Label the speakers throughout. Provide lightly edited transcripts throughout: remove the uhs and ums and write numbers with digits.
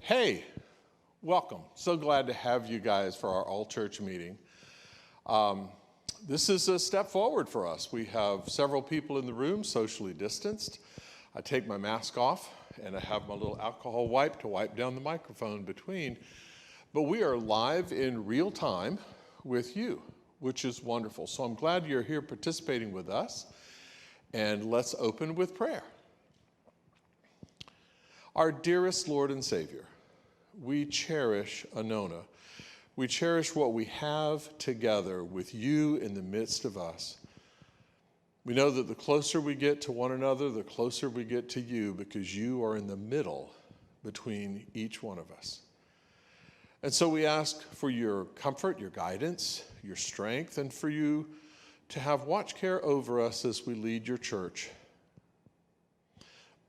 Speaker 1: Hey, welcome. So glad to have you guys for our all-church meeting. This is a step forward for us. We have several people in the room, socially distanced. I take my mask off, and I have my little alcohol wipe to wipe down the microphone between. But we are live in real time with you, which is wonderful. So I'm glad you're here participating with us. And let's open with prayer. Our dearest Lord and Savior, we cherish Anona. We cherish what we have together with you in the midst of us. We know that the closer we get to one another, the closer we get to you, because you are in the middle between each one of us. And so we ask for your comfort, your guidance, your strength, and for you to have watch care over us as we lead your church.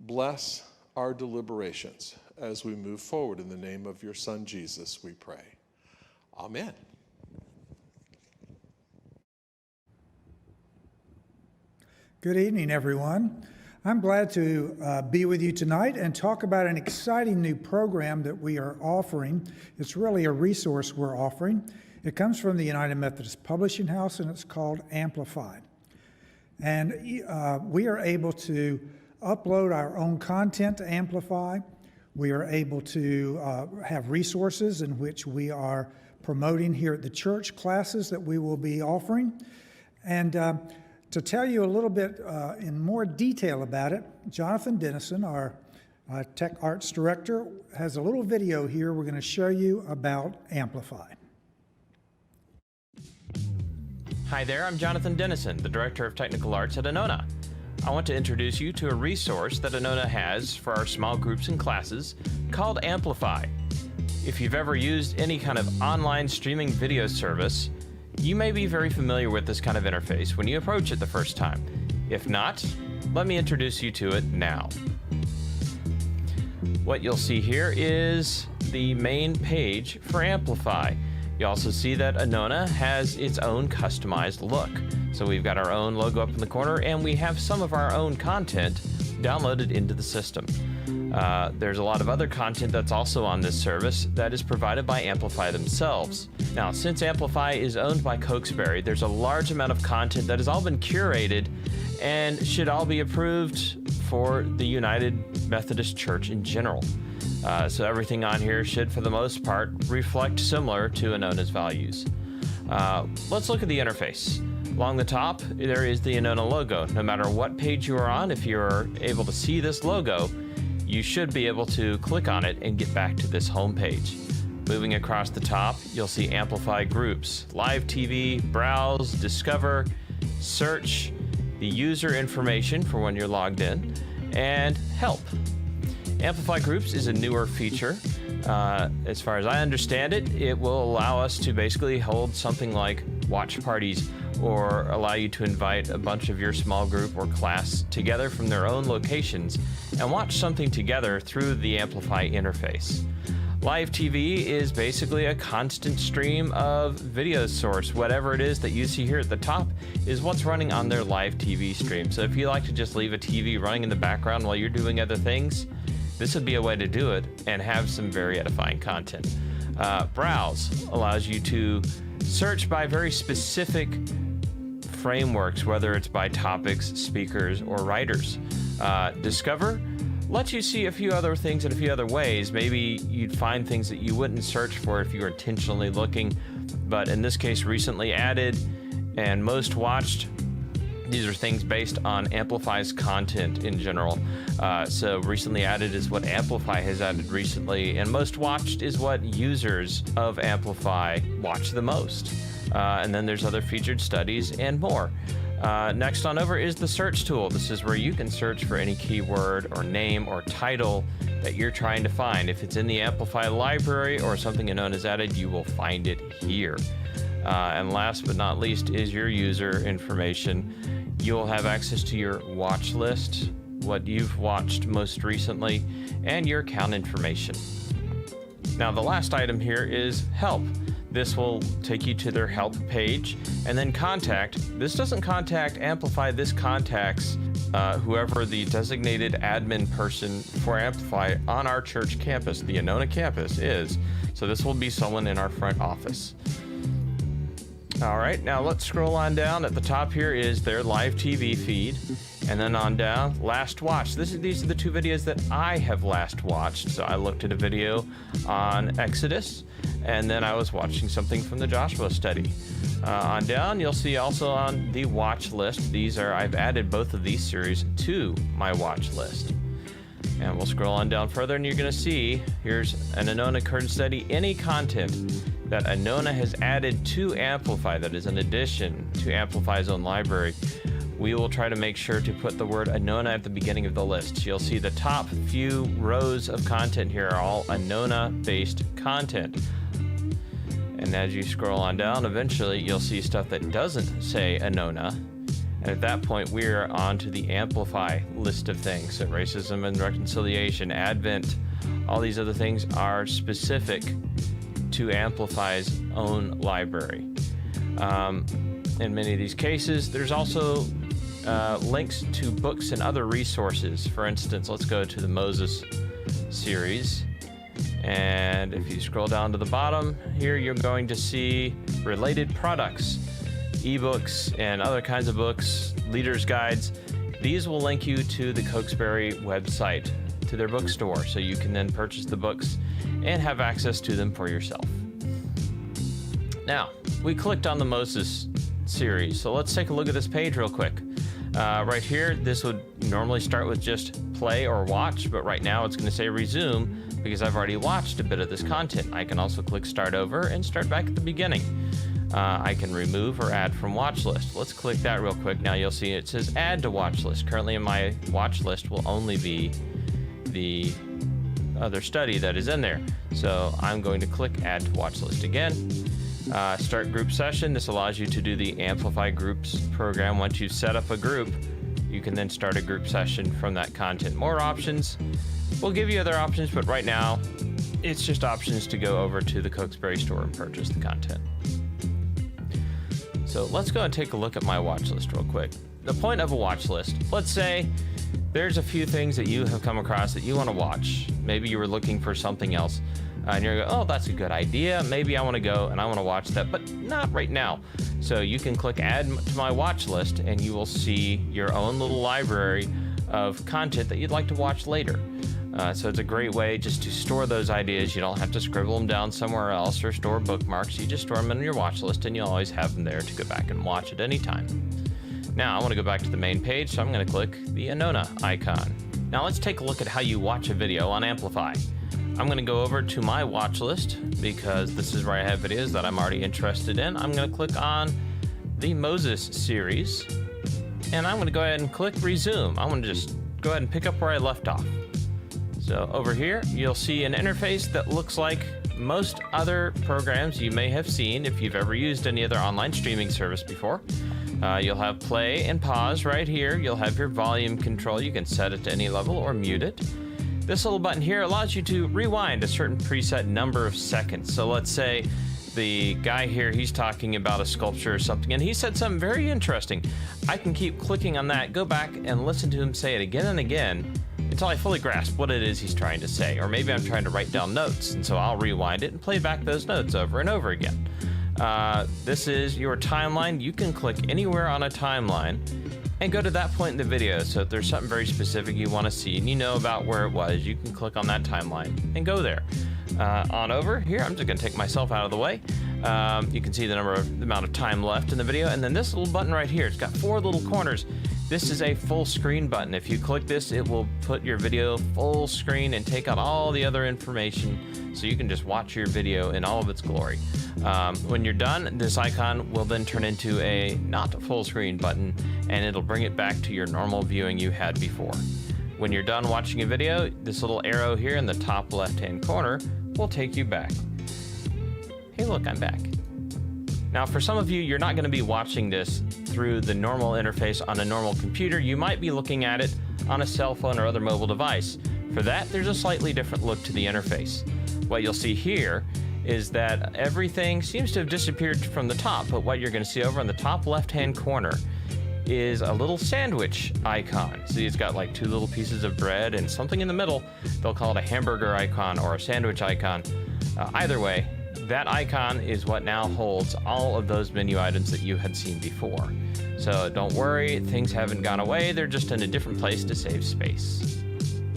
Speaker 1: Bless our deliberations as we move forward. In the name of your Son, Jesus, we pray. Amen.
Speaker 2: Good evening, everyone. I'm glad to be with you tonight and talk about an exciting new program that we are offering. It's really a resource we're offering. It comes from the United Methodist Publishing House, and it's called Amplified. And we are able to upload our own content to Amplify. We are able to have resources in which we are promoting here at the church, classes that we will be offering. And to tell you a little bit in more detail about it, Jonathan Dennison, our Tech Arts Director, has a little video here we're going to show you about Amplify.
Speaker 3: Hi there, I'm Jonathan Dennison, the Director of Technical Arts at Anona. I want to introduce you to a resource that Anona has for our small groups and classes called Amplify. If you've ever used any kind of online streaming video service, you may be very familiar with this kind of interface when you approach it the first time. If not, let me introduce you to it now. What you'll see here is the main page for Amplify. You also see that Anona has its own customized look. So we've got our own logo up in the corner, and we have some of our own content downloaded into the system. There's a lot of other content that's also on this service that is provided by Amplify themselves. Now, since Amplify is owned by Cokesbury, there's a large amount of content that has all been curated and should all be approved for the United Methodist Church in general. So everything on here should, for the most part, reflect similar to Anona's values. Let's look at the interface. Along the top, there is the Anona logo. No matter what page you are on, if you're able to see this logo, you should be able to click on it and get back to this home page. Moving across the top, you'll see Amplify Groups, Live TV, Browse, Discover, Search, the user information for when you're logged in, and Help. Amplify Groups is a newer feature. As far as I understand it, it will allow us to basically hold something like watch parties or allow you to invite a bunch of your small group or class together from their own locations and watch something together through the Amplify interface. Live TV is basically a constant stream of video source. Whatever it is that you see here at the top is what's running on their live TV stream. So if you like to just leave a TV running in the background while you're doing other things, this would be a way to do it and have some very edifying content. Browse allows you to search by very specific frameworks, whether it's by topics, speakers, or writers. Discover lets you see a few other things in a few other ways. Maybe you'd find things that you wouldn't search for if you were intentionally looking, but in this case, recently added and most watched. These are things based on Amplify's content in general. So recently added is what Amplify has added recently, and most watched is what users of Amplify watch the most. And then there's other featured studies and more. Next on over is the search tool. This is where you can search for any keyword or name or title that you're trying to find. If it's in the Amplify library or something known as added, you will find it here. And last but not least is your user information. You'll have access to your watch list, what you've watched most recently, and your account information. Now, the last item here is Help. This will take you to their Help page, and then Contact. This doesn't contact Amplify, this contacts whoever the designated admin person for Amplify on our church campus, the Anona campus, is. So this will be someone in our front office. All right, now let's scroll on down. At the top here is their live TV feed. And then on down, last watch. These are the two videos that I have last watched. So I looked at a video on Exodus, and then I was watching something from the Joshua study. On down, you'll see also on the watch list. I've added both of these series to my watch list. And we'll scroll on down further, and you're going to see here's an Anona current study. Any content that Anona has added to Amplify, that is an addition to Amplify's own library, we will try to make sure to put the word Anona at the beginning of the list. You'll see the top few rows of content here are all Anona-based content. And as you scroll on down, eventually you'll see stuff that doesn't say Anona. And at that point, we're on to the Amplify list of things. So racism and reconciliation, Advent, all these other things are specific to Amplify's own library. In many of these cases, there's also links to books and other resources. For instance, let's go to the Moses series. And if you scroll down to the bottom here, you're going to see related products, ebooks and other kinds of books, leaders' guides. These will link you to the Cokesbury website, to their bookstore, so you can then purchase the books and have access to them for yourself. Now, we clicked on the Moses series, so let's take a look at this page real quick. Right here, this would normally start with just play or watch, but right now it's going to say resume because I've already watched a bit of this content. I can also click start over and start back at the beginning. I can remove or add from watch list. Let's click that real quick. Now you'll see it says add to watch list. Currently in my watch list will only be the other study that is in there. So I'm going to click add to watch list again. Start group session. This allows you to do the Amplify Groups program. Once you've set up a group, you can then start a group session from that content. More options. We'll give you other options, but right now it's just options to go over to the Cokesbury store and purchase the content. So let's go and take a look at my watch list real quick. The point of a watch list, let's say there's a few things that you have come across that you want to watch. Maybe you were looking for something else. And you're going, oh, that's a good idea. Maybe I want to go and I want to watch that, but not right now. So you can click add to my watch list and you will see your own little library of content that you'd like to watch later. So it's a great way just to store those ideas. You don't have to scribble them down somewhere else or store bookmarks. You just store them in your watch list and you'll always have them there to go back and watch at any time. Now I want to go back to the main page, so I'm going to click the Anona icon. Now let's take a look at how you watch a video on Amplify. I'm going to go over to my watch list because this is where I have videos that I'm already interested in. I'm going to click on the Moses series and I'm going to go ahead and click resume. I'm going to just go ahead and pick up where I left off. So over here, you'll see an interface that looks like most other programs you may have seen if you've ever used any other online streaming service before. You'll have play and pause right here. You'll have your volume control. You can set it to any level or mute it. This little button here allows you to rewind a certain preset number of seconds. So let's say the guy here, he's talking about a sculpture or something, and he said something very interesting. I can keep clicking on that, go back and listen to him say it again and again until I fully grasp what it is he's trying to say. Or maybe I'm trying to write down notes, and so I'll rewind it and play back those notes over and over again. This is your timeline. You can click anywhere on a timeline and go to that point in the video. So if there's something very specific you want to see and you know about where it was, you can click on that timeline and go there. On over here, I'm just going to take myself out of the way. You can see the amount of time left in the video, and then this little button right here, it's got 4 little corners. This is a full screen button. If you click this, it will put your video full screen and take out all the other information so you can just watch your video in all of its glory. When you're done, this icon will then turn into a not full screen button and it'll bring it back to your normal viewing you had before. When you're done watching a video, this little arrow here in the top left-hand corner will take you back. Hey, look, I'm back. Now, for some of you, you're not going to be watching this through the normal interface on a normal computer. You might be looking at it on a cell phone or other mobile device. For that, there's a slightly different look to the interface. What you'll see here is that everything seems to have disappeared from the top, but what you're going to see over on the top left-hand corner is a little sandwich icon. See, it's got like two little pieces of bread and something in the middle. They'll call it a hamburger icon or a sandwich icon. Either way, that icon is what now holds all of those menu items that you had seen before. So don't worry, things haven't gone away. They're just in a different place to save space.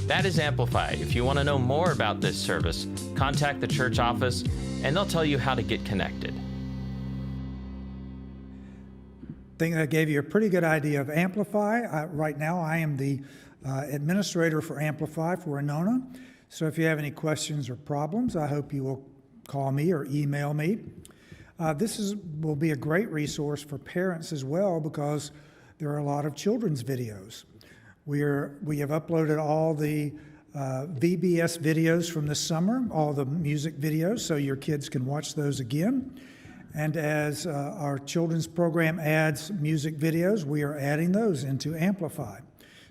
Speaker 3: That is Amplify. If you want to know more about this service, contact the church office and they'll tell you how to get connected.
Speaker 2: I think that gave you a pretty good idea of Amplify. Right now, I am the administrator for Amplify for Anona. So if you have any questions or problems, I hope you will call me or email me. This will be a great resource for parents as well because there are a lot of children's videos. We have uploaded all the VBS videos from this summer, all the music videos, so your kids can watch those again. And as our children's program adds music videos, we are adding those into Amplify.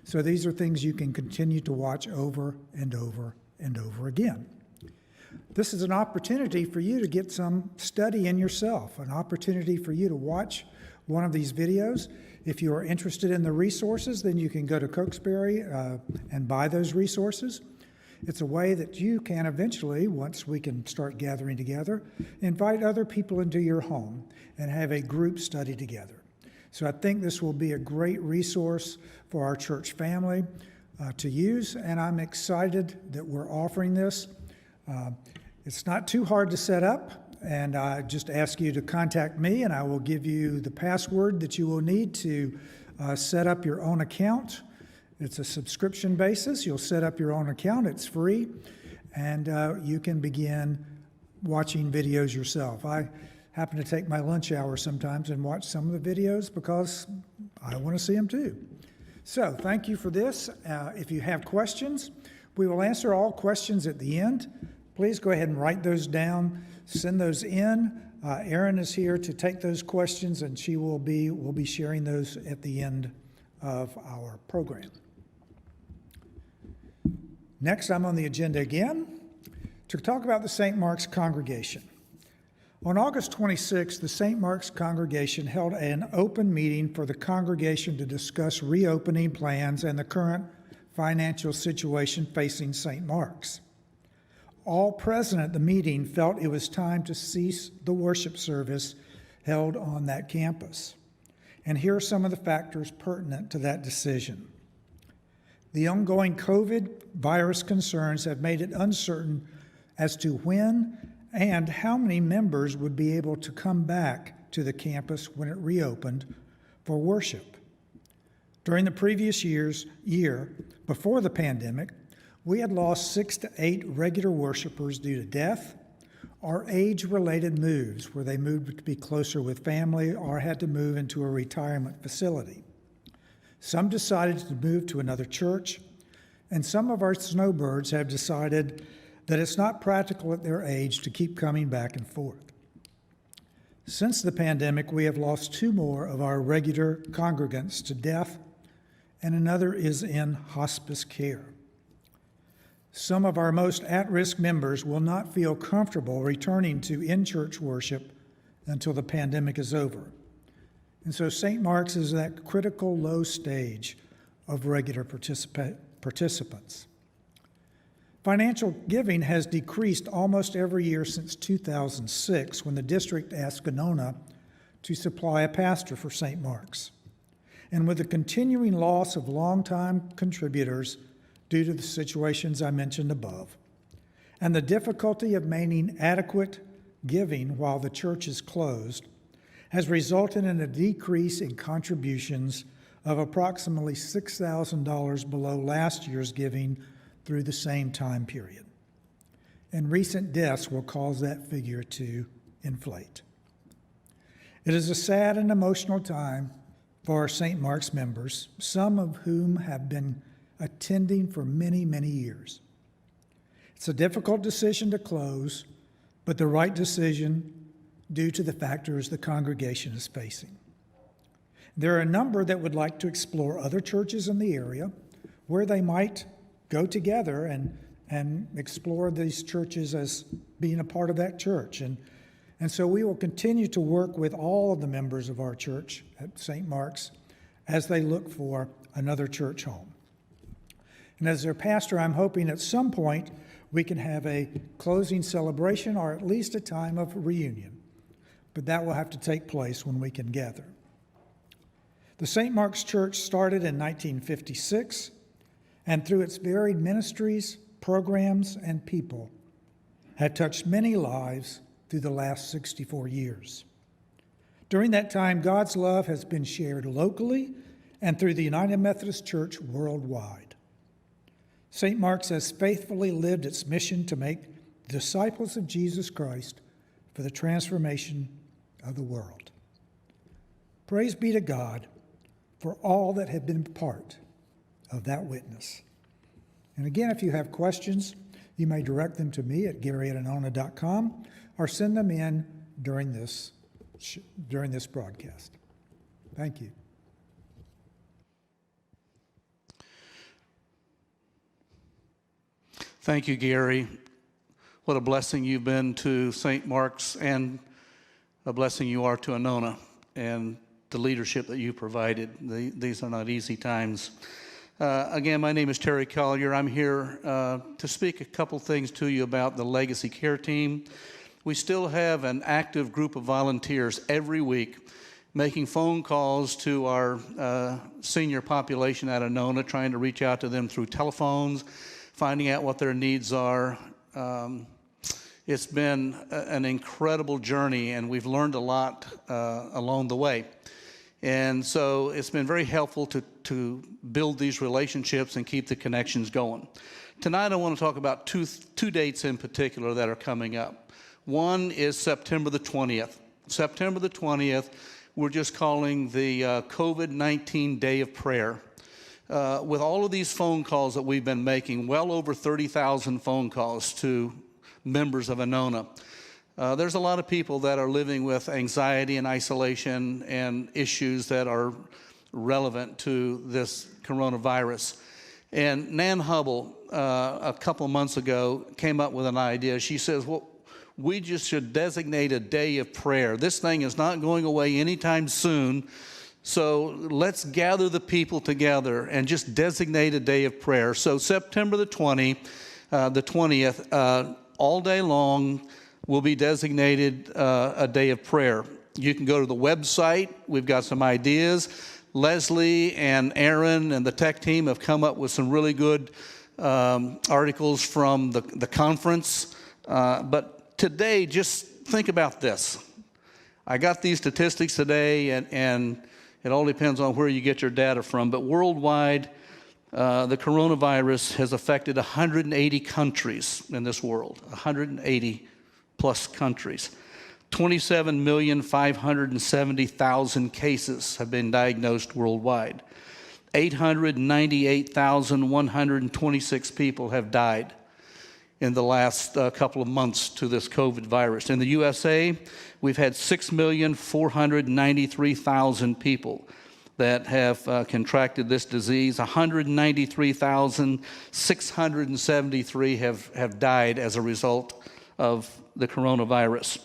Speaker 2: So these are things you can continue to watch over and over and over again. This is an opportunity for you to get some study in yourself, an opportunity for you to watch one of these videos. If you are interested in the resources, then you can go to Cokesbury and buy those resources. It's a way that you can eventually, once we can start gathering together, invite other people into your home and have a group study together. So I think this will be a great resource for our church family to use, and I'm excited that we're offering this. It's not too hard to set up, and I just ask you to contact me, and I will give you the password that you will need to set up your own account. It's a subscription basis. You'll set up your own account. It's free, and you can begin watching videos yourself. I happen to take my lunch hour sometimes and watch some of the videos because I want to see them too. So thank you for this. If you have questions, we will answer all questions at the end. Please go ahead and write those down, send those in. Erin is here to take those questions, and we'll be sharing those at the end of our program. Next, I'm on the agenda again to talk about the St. Mark's congregation. On August 26, the St. Mark's congregation held an open meeting for the congregation to discuss reopening plans and the current financial situation facing St. Mark's. All present at the meeting felt it was time to cease the worship service held on that campus. And here are some of the factors pertinent to that decision. The ongoing COVID virus concerns have made it uncertain as to when and how many members would be able to come back to the campus when it reopened for worship. During the previous year, before the pandemic, we had lost 6 to 8 regular worshipers due to death or age-related moves, where they moved to be closer with family or had to move into a retirement facility. Some decided to move to another church, and some of our snowbirds have decided that it's not practical at their age to keep coming back and forth. Since the pandemic, we have lost 2 more of our regular congregants to death, and another is in hospice care. Some of our most at-risk members will not feel comfortable returning to in-church worship until the pandemic is over. And so St. Mark's is that critical low stage of regular participants. Financial giving has decreased almost every year since 2006, when the district asked Anona to supply a pastor for St. Mark's. And with the continuing loss of longtime contributors due to the situations I mentioned above, and the difficulty of maintaining adequate giving while the church is closed, has resulted in a decrease in contributions of approximately $6,000 below last year's giving through the same time period. And recent deaths will cause that figure to inflate. It is a sad and emotional time for our St. Mark's members, some of whom have been attending for many, many years. It's a difficult decision to close, but the right decision due to the factors the congregation is facing. There are a number that would like to explore other churches in the area where they might go together and explore these churches as being a part of that church. And so we will continue to work with all of the members of our church at St. Mark's as they look for another church home. And as their pastor, I'm hoping at some point we can have a closing celebration or at least a time of reunion. But that will have to take place when we can gather. The St. Mark's Church started in 1956, and through its varied ministries, programs, and people, had touched many lives through the last 64 years. During that time, God's love has been shared locally and through the United Methodist Church worldwide. St. Mark's has faithfully lived its mission to make disciples of Jesus Christ for the transformation of the world. Praise be to God for all that have been part of that witness. And again, if you have questions, you may direct them to me at gary@anona.com or send them in during this broadcast. Thank you.
Speaker 4: Thank you, Gary. What a blessing you've been to St. Mark's, and a blessing you are to Anona, and the leadership that you provided. These are not easy times. Again, my name is Terry Collier. I'm here to speak a couple things to you about the Legacy Care Team. We still have an active group of volunteers every week making phone calls to our senior population at Anona, trying to reach out to them through telephones, finding out what their needs are. It's been an incredible journey, and we've learned a lot along the way. And so it's been very helpful to build these relationships and keep the connections going. Tonight I want to talk about two dates in particular that are coming up. One is September the 20th. September the 20th, we're just calling the COVID-19 Day of Prayer. With all of these phone calls that we've been making, well over 30,000 phone calls to members of Anona. There's a lot of people that are living with anxiety and isolation and issues that are relevant to this coronavirus. And Nan Hubble, a couple months ago, came up with an idea. She says, well, we just should designate a day of prayer. This thing is not going away anytime soon, so let's gather the people together and just designate a day of prayer. So September the 20th, all day long, will be designated a day of prayer. You can go to the website. We've got some ideas. Leslie and Aaron and the tech team have come up with some really good articles from the conference. But today, just think about this. I got these statistics today, and it all depends on where you get your data from. But worldwide, the coronavirus has affected 180 countries in this world, 180 plus countries. 27,570,000 cases have been diagnosed worldwide. 898,126 people have died in the last couple of months to this COVID virus. In the USA, we've had 6,493,000 people that have contracted this disease. 193,673 have died as a result of the coronavirus.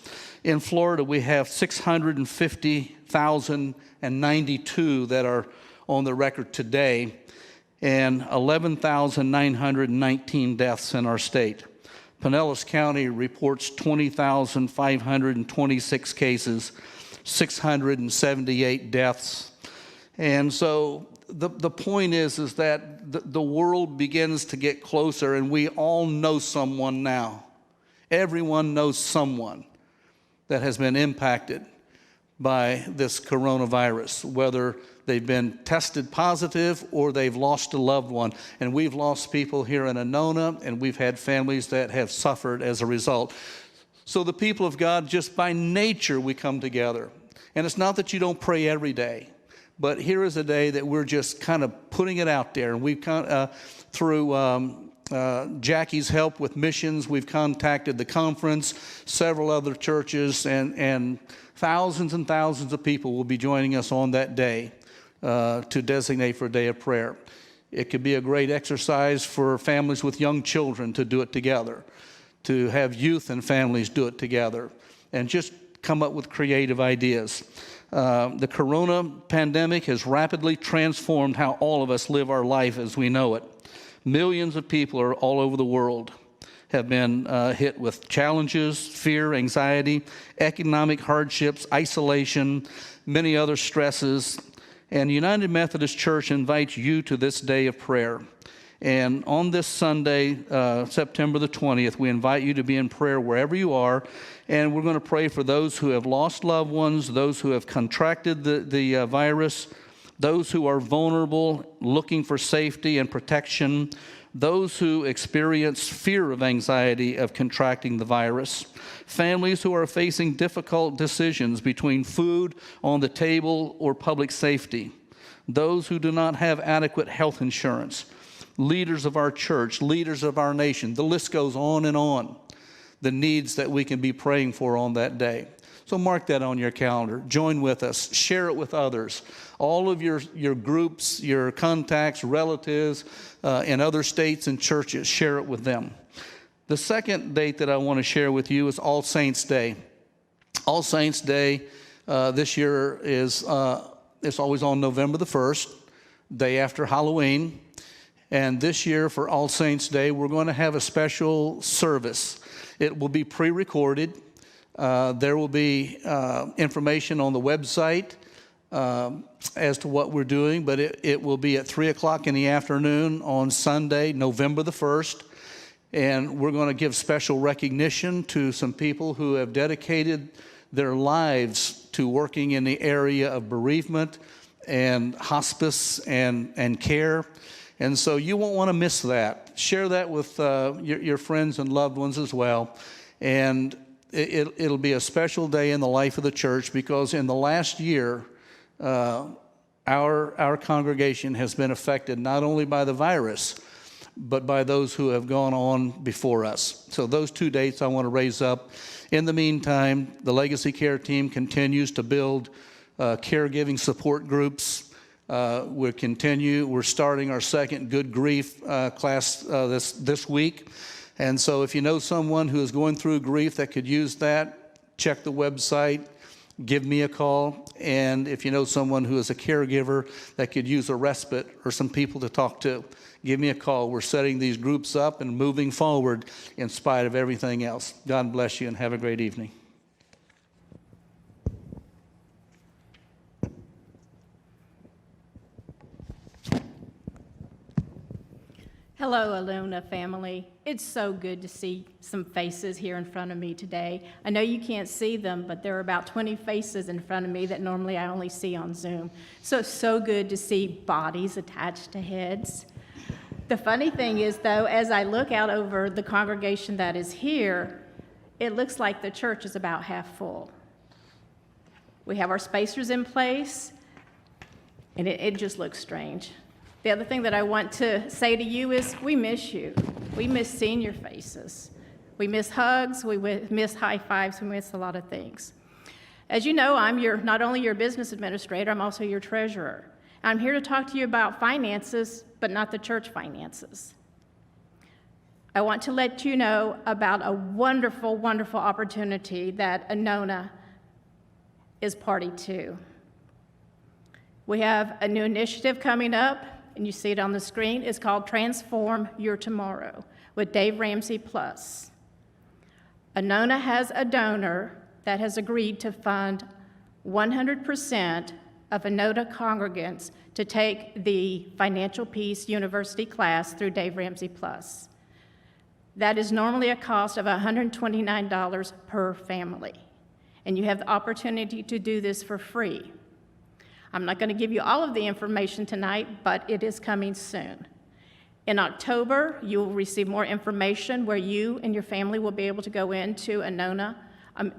Speaker 4: In Florida, we have 650,092 that are on the record today, and 11,919 deaths in our state. Pinellas County reports 20,526 cases, 678 deaths. And so the point is that the world begins to get closer, and we all know someone now. Everyone knows someone that has been impacted by this coronavirus, whether they've been tested positive or they've lost a loved one. And we've lost people here in Anona, and we've had families that have suffered as a result. So the people of God, just by nature, we come together. And it's not that you don't pray every day, but here is a day that we're just kind of putting it out there. And we've through Jackie's help with missions, we've contacted the conference, several other churches, and thousands and thousands of people will be joining us on that day to designate for a day of prayer. It could be a great exercise for families with young children to do it together, to have youth and families do it together, and just come up with creative ideas. The corona pandemic has rapidly transformed how all of us live our life as we know it. Millions of people are all over the world have been hit with challenges, fear, anxiety, economic hardships, isolation, many other stresses. And United Methodist Church invites you to this day of prayer. And on this Sunday, September the 20th, we invite you to be in prayer wherever you are. And we're going to pray for those who have lost loved ones, those who have contracted the virus, those who are vulnerable, looking for safety and protection, those who experience fear of anxiety of contracting the virus, families who are facing difficult decisions between food on the table or public safety, those who do not have adequate health insurance, leaders of our church, leaders of our nation. The list goes on and on, the needs that we can be praying for on that day. So mark that on your calendar. Join with us. Share it with others. All of your groups, your contacts, relatives in other states and churches, share it with them. The second date that I want to share with you is All Saints Day. All Saints Day this year is it's always on November the 1st, day after Halloween. And this year for All Saints Day, we're going to have a special service. It will be pre-recorded. There will be information on the website as to what we're doing, but it will be at 3 o'clock in the afternoon on Sunday, November the 1st. And we're going to give special recognition to some people who have dedicated their lives to working in the area of bereavement and hospice and care. And so you won't want to miss that. Share that with your friends and loved ones as well. And it'll be a special day in the life of the church, because in the last year, our congregation has been affected not only by the virus, but by those who have gone on before us. So those two dates I want to raise up. In the meantime, the Legacy Care team continues to build caregiving support groups. We're starting our second Good Grief class this week. And so if you know someone who is going through grief that could use that, check the website, give me a call. And if you know someone who is a caregiver that could use a respite or some people to talk to, give me a call. We're setting these groups up and moving forward in spite of everything else. God bless you and have a great evening.
Speaker 5: Hello, Anona family. It's so good to see some faces here in front of me today. I know you can't see them, but there are about 20 faces in front of me that normally I only see on Zoom. So it's so good to see bodies attached to heads. The funny thing is, though, as I look out over the congregation that is here, it looks like the church is about half full. We have our spacers in place, and it just looks strange. The other thing that I want to say to you is we miss you. We miss seeing your faces. We miss hugs. We miss high fives. We miss a lot of things. As you know, I'm not only your business administrator, I'm also your treasurer. I'm here to talk to you about finances, but not the church finances. I want to let you know about a wonderful, wonderful opportunity that Anona is party to. We have a new initiative coming up, and you see it on the screen. It's called Transform Your Tomorrow with Dave Ramsey Plus. Anona has a donor that has agreed to fund 100% of Anona congregants to take the Financial Peace University class through Dave Ramsey Plus. That is normally a cost of $129 per family, and you have the opportunity to do this for free. I'm not going to give you all of the information tonight, but it is coming soon. In October, you will receive more information where you and your family will be able to go into Anona,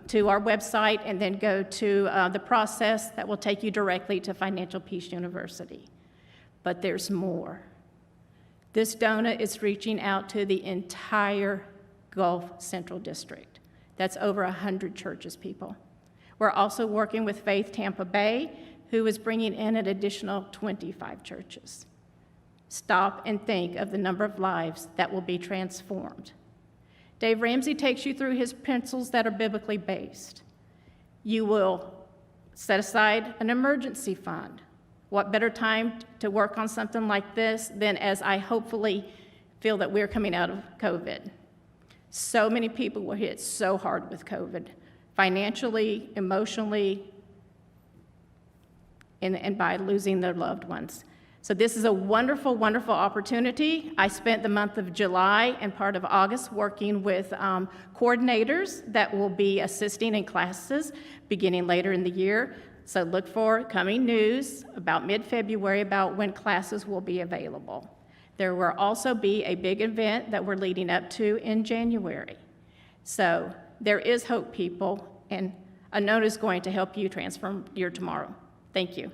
Speaker 5: to our website, and then go to the process that will take you directly to Financial Peace University. But there's more. This donor is reaching out to the entire Gulf Central District. That's over 100 churches, people. We're also working with Faith Tampa Bay, who is bringing in an additional 25 churches. Stop and think of the number of lives that will be transformed. Dave Ramsey takes you through his principles that are biblically based. You will set aside an emergency fund. What better time to work on something like this than as I hopefully feel that we're coming out of COVID. So many people were hit so hard with COVID, financially, emotionally, and by losing their loved ones. So this is a wonderful, wonderful opportunity. I spent the month of July and part of August working with coordinators that will be assisting in classes beginning later in the year. So look for coming news about mid-February about when classes will be available. There will also be a big event that we're leading up to in January. So there is hope, people, and Anona is going to help you transform your tomorrow. Thank you.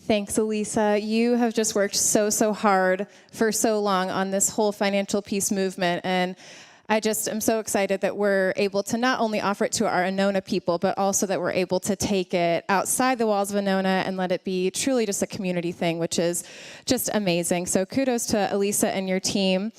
Speaker 6: Thanks, Elisa. You have just worked so hard for so long on this whole financial peace movement, and I just am so excited that we're able to not only offer it to our Anona people, but also that we're able to take it outside the walls of Anona and let it be truly just a community thing, which is just amazing. So kudos to Elisa and your team.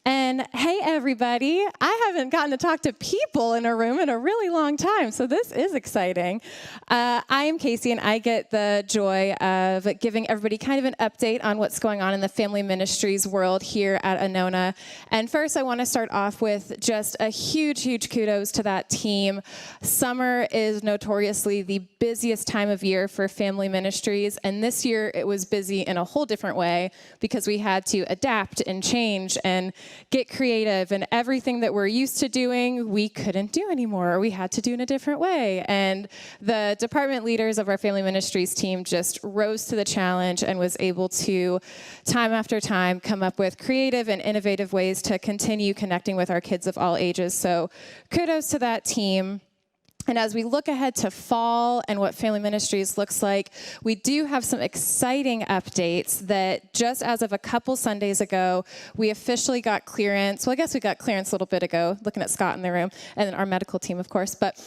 Speaker 6: And hey, everybody, I haven't gotten to talk to people in a room in a really long time, so this is exciting. I am Casey, and I get the joy of giving everybody kind of an update on what's going on in the family ministries world here at Anona. And first, I want to start off with just a huge kudos to that team. Summer is notoriously the busiest time of year for family ministries, and this year it was busy in a whole different way because we had to adapt and change and get creative, and everything that we're used to doing, we couldn't do anymore, or we had to do in a different way. And the department leaders of our family ministries team just rose to the challenge and was able to, time after time, come up with creative and innovative ways to continue connecting with our kids of all ages. So kudos to that team. And as we look ahead to fall and what family ministries looks like, we do have some exciting updates that just as of a couple Sundays ago, we officially got clearance. Well, I guess we got clearance a little bit ago, looking at Scott in the room, and then our medical team, of course. But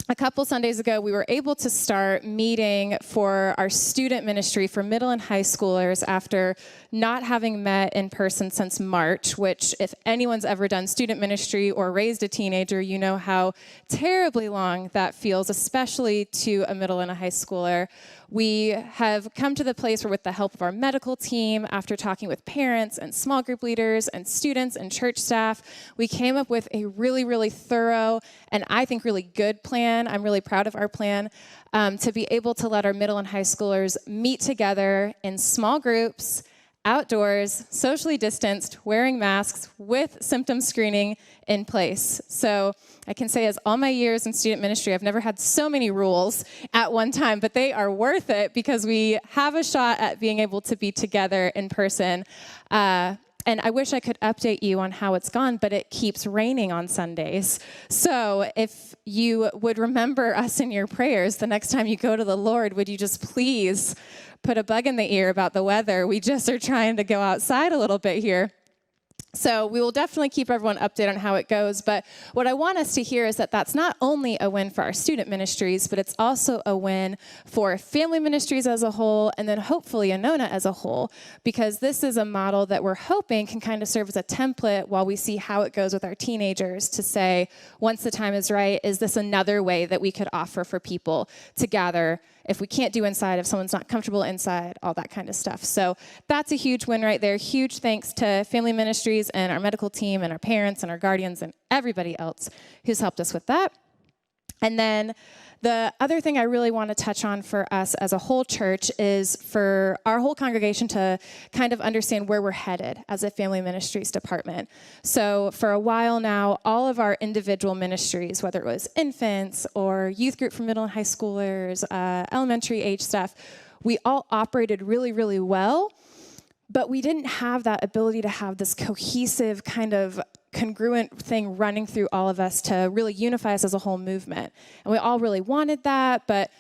Speaker 6: a couple Sundays ago, we were able to start meeting for our student ministry for middle and high schoolers after not having met in person since March, which if anyone's ever done student ministry or raised a teenager, you know how terribly long that feels, especially to a middle and a high schooler. We have come to the place where, with the help of our medical team, after talking with parents and small group leaders and students and church staff, we came up with a really thorough and I think really good plan. I'm really proud of our plan to be able to let our middle and high schoolers meet together in small groups, outdoors, socially distanced, wearing masks with symptom screening in place. So I can say, as all my years in student ministry, I've never had so many rules at one time, but they are worth it because we have a shot at being able to be together in person. And I wish I could update you on how it's gone, but it keeps raining on Sundays. So if you would remember us in your prayers the next time you go to the Lord, would you just please put a bug in the ear about the weather? We just are trying to go outside a little bit here. So we will definitely keep everyone updated on how it goes, but what I want us to hear is that that's not only a win for our student ministries, but it's also a win for family ministries as a whole, and then hopefully Anona as a whole, because this is a model that we're hoping can kind of serve as a template while we see how it goes with our teenagers to say, once the time is right, is this another way that we could offer for people to gather if we can't do inside, if someone's not comfortable inside, all that kind of stuff. So that's a huge win right there. Huge thanks to family ministries and our medical team and our parents and our guardians and everybody else who's helped us with that. And then the other thing I really want to touch on for us as a whole church is for our whole congregation to kind of understand where we're headed as a family ministries department. So for a while now, all of our individual ministries, whether it was infants or youth group for middle and high schoolers, elementary age stuff, we all operated really well, but we didn't have that ability to have this cohesive kind of congruent thing running through all of us to really unify us as a whole movement. And we all really wanted that, but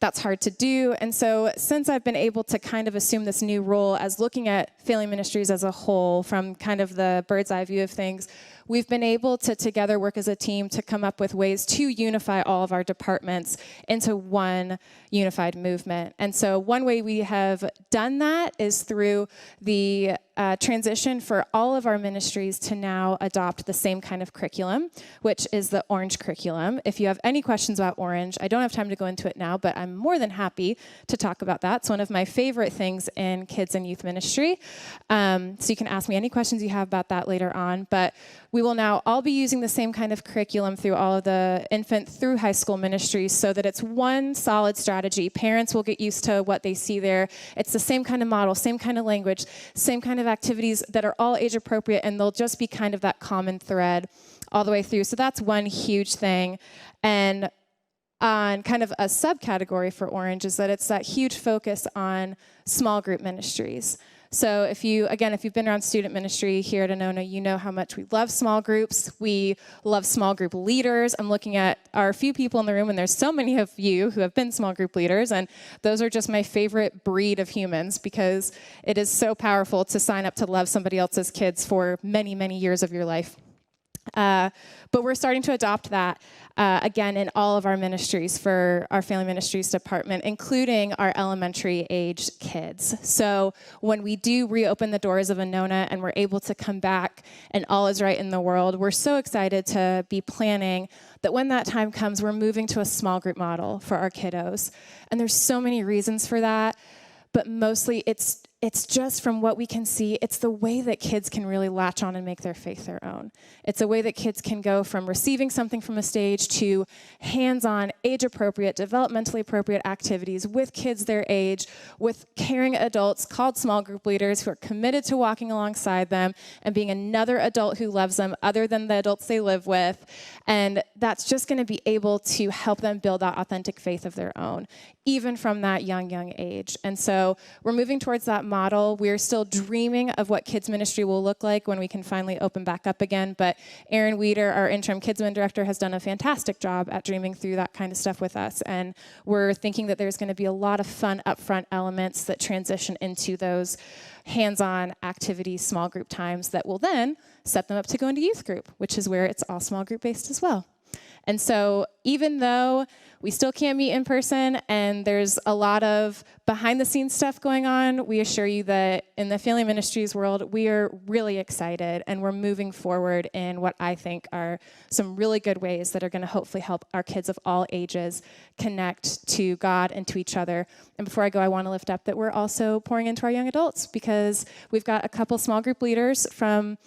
Speaker 6: that's hard to do. And so since I've been able to kind of assume this new role as looking at family ministries as a whole from kind of the bird's eye view of things, we've been able to together work as a team to come up with ways to unify all of our departments into one unified movement. And so one way we have done that is through the transitioned for all of our ministries to now adopt the same kind of curriculum, which is the Orange curriculum. If you have any questions about Orange, I don't have time to go into it now, but I'm more than happy to talk about that. It's one of my favorite things in kids and youth ministry. So you can ask me any questions you have about that later on. But we will now all be using the same kind of curriculum through all of the infant through high school ministries so that it's one solid strategy. Parents will get used to what they see there. It's the same kind of model, same kind of language, same kind of activities that are all age appropriate, and they'll just be kind of that common thread all the way through. So that's one huge thing. And on kind of a subcategory for Orange is that it's that huge focus on small group ministries. So if you've been around student ministry here at Anona, you know how much we love small groups. We love small group leaders. I'm looking at our few people in the room, and there's so many of you who have been small group leaders, and those are just my favorite breed of humans because it is so powerful to sign up to love somebody else's kids for many, many years of your life. But we're starting to adopt that, again, in all of our ministries for our family ministries department, including our elementary age kids. So when we do reopen the doors of Anona and we're able to come back and all is right in the world, we're so excited to be planning that when that time comes, we're moving to a small group model for our kiddos. And there's so many reasons for that, but mostly it's just from what we can see, it's the way that kids can really latch on and make their faith their own. It's a way that kids can go from receiving something from a stage to hands-on, age-appropriate, developmentally appropriate activities with kids their age, with caring adults called small group leaders who are committed to walking alongside them and being another adult who loves them other than the adults they live with. And that's just going to be able to help them build that authentic faith of their own, even from that young age. And so we're moving towards that model. We're still dreaming of what kids ministry will look like when we can finally open back up again. But Aaron Weeder, our interim kids ministry director, has done a fantastic job at dreaming through that kind of stuff with us. And we're thinking that there's going to be a lot of fun upfront elements that transition into those hands-on activities, small group times that will then set them up to go into youth group, which is where it's all small group based as well. And so even though we still can't meet in person and there's a lot of behind the scenes stuff going on, we assure you that in the family ministries world, we are really excited and we're moving forward in what I think are some really good ways that are going to hopefully help our kids of all ages connect to God and to each other. And before I go, I want to lift up that we're also pouring into our young adults because we've got a couple small group leaders from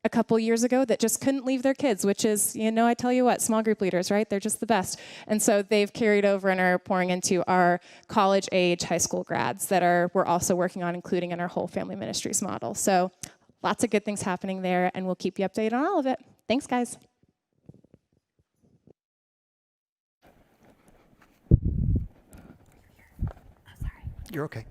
Speaker 6: a couple years ago that just couldn't leave their kids, which is, I tell you what, small group leaders, right? They're just the best. And so they've carried over and are pouring into our college age high school grads that we're also working on including in our whole family ministries model. So lots of good things happening there, and we'll keep you updated on all of it. Thanks, guys.
Speaker 7: You're okay.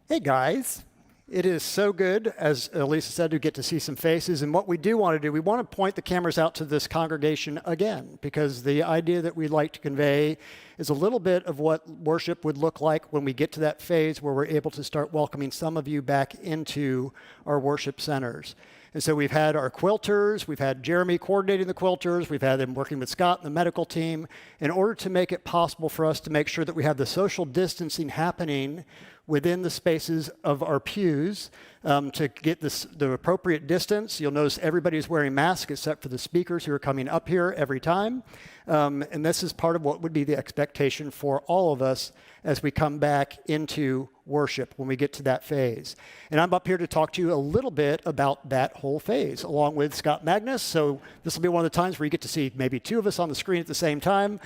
Speaker 7: Hey, guys. It is so good, as Elisa said, to get to see some faces. And what we do want to do, we want to point the cameras out to this congregation again, because the idea that we'd like to convey is a little bit of what worship would look like when we get to that phase where we're able to start welcoming some of you back into our worship centers. And so we've had our quilters, we've had Jeremy coordinating the quilters, we've had them working with Scott and the medical team in order to make it possible for us to make sure that we have the social distancing happening within the spaces of our pews to get the appropriate distance. You'll notice everybody's wearing masks except for the speakers who are coming up here every time. And this is part of what would be the expectation for all of us as we come back into worship when we get to that phase. And I'm up here to talk to you a little bit about that whole phase, along with Scott Magnus. So this will be one of the times where you get to see maybe two of us on the screen at the same time.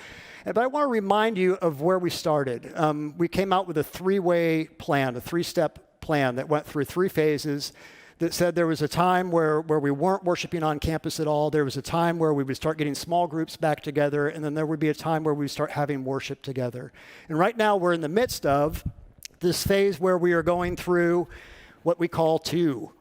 Speaker 7: But I want to remind you of where we started. We came out with a three-way plan, a three-step plan that went through three phases that said there was a time where we weren't worshiping on campus at all. There was a time where we would start getting small groups back together, and then there would be a time where we would start having worship together. And right now we're in the midst of this phase where we are going through what we call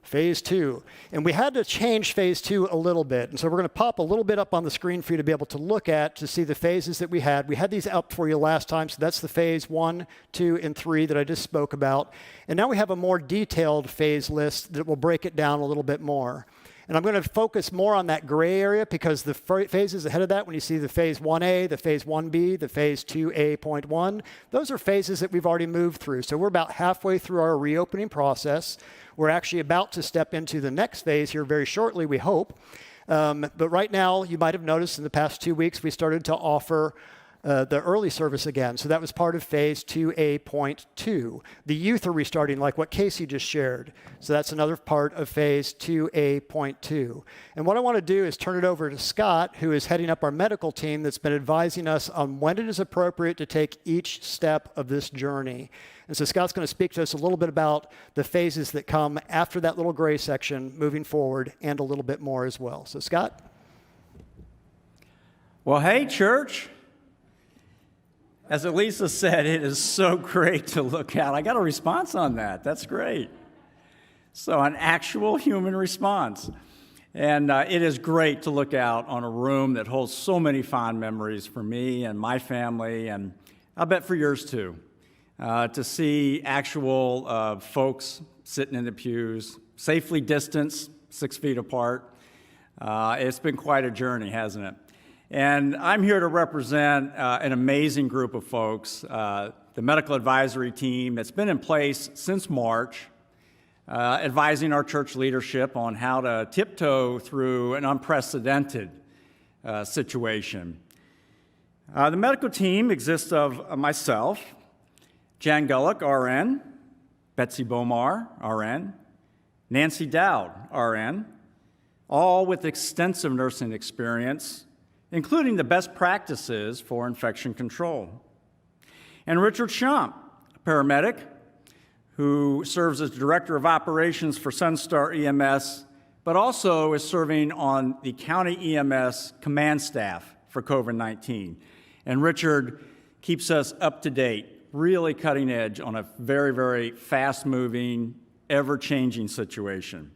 Speaker 7: phase two. And we had to change phase two a little bit. And so we're going to pop a little bit up on the screen for you to be able to look at to see the phases that we had. We had these up for you last time. So that's the phase 1, 2, and 3 that I just spoke about. And now we have a more detailed phase list that will break it down a little bit more. And I'm going to focus more on that gray area because the phases ahead of that, when you see the phase 1A, the phase 1B, the phase 2A.1, those are phases that we've already moved through. So we're about halfway through our reopening process. We're actually about to step into the next phase here very shortly, we hope. But right now, you might have noticed in the past 2 weeks, we started to offer the early service again. So that was part of phase 2A.2. The youth are restarting, like what Casey just shared. So that's another part of phase 2A.2. And what I want to do is turn it over to Scott, who is heading up our medical team that's been advising us on when it is appropriate to take each step of this journey. And so Scott's going to speak to us a little bit about the phases that come after that little gray section moving forward and a little bit more as well. So Scott?
Speaker 8: Well, hey, church. As Elisa said, it is so great to look out. I got a response on that. That's great. So an actual human response. And it is great to look out on a room that holds so many fond memories for me and my family, and I'll bet for yours too. To see actual folks sitting in the pews, safely distanced, 6 feet apart. It's been quite a journey, hasn't it? And I'm here to represent an amazing group of folks, the medical advisory team that's been in place since March, advising our church leadership on how to tiptoe through an unprecedented situation. The medical team exists of myself, Jan Gullick, RN, Betsy Bomar, RN, Nancy Dowd, RN, all with extensive nursing experience, including the best practices for infection control. And Richard Schomp, a paramedic who serves as Director of Operations for Sunstar EMS, but also is serving on the county EMS command staff for COVID-19. And Richard keeps us up to date, really cutting edge on a very, very fast-moving, ever-changing situation.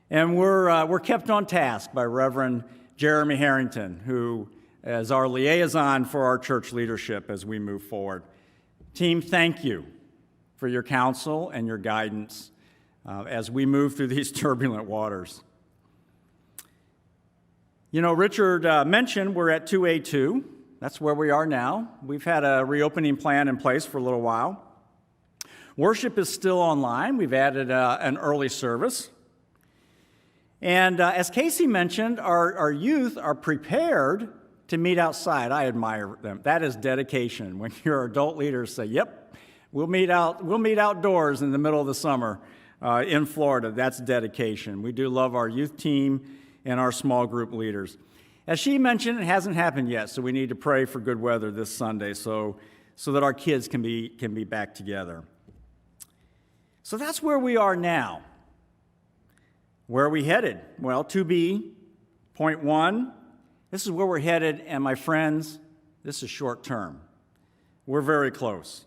Speaker 8: And we're kept on task by Reverend Jeremy Harrington, who is our liaison for our church leadership as we move forward. Team, thank you for your counsel and your guidance as we move through these turbulent waters. You know, Richard mentioned we're at 2A2. That's where we are now. We've had a reopening plan in place for a little while. Worship is still online. We've added an early service. And as Casey mentioned, our youth are prepared to meet outside. I admire them. That is dedication. When your adult leaders say, yep, we'll meet outdoors in the middle of the summer in Florida, that's dedication. We do love our youth team and our small group leaders. As she mentioned, it hasn't happened yet, so we need to pray for good weather this Sunday so that our kids can be back together. So that's where we are now. Where are we headed? Well, 2B.1, this is where we're headed, and my friends, this is short term. We're very close.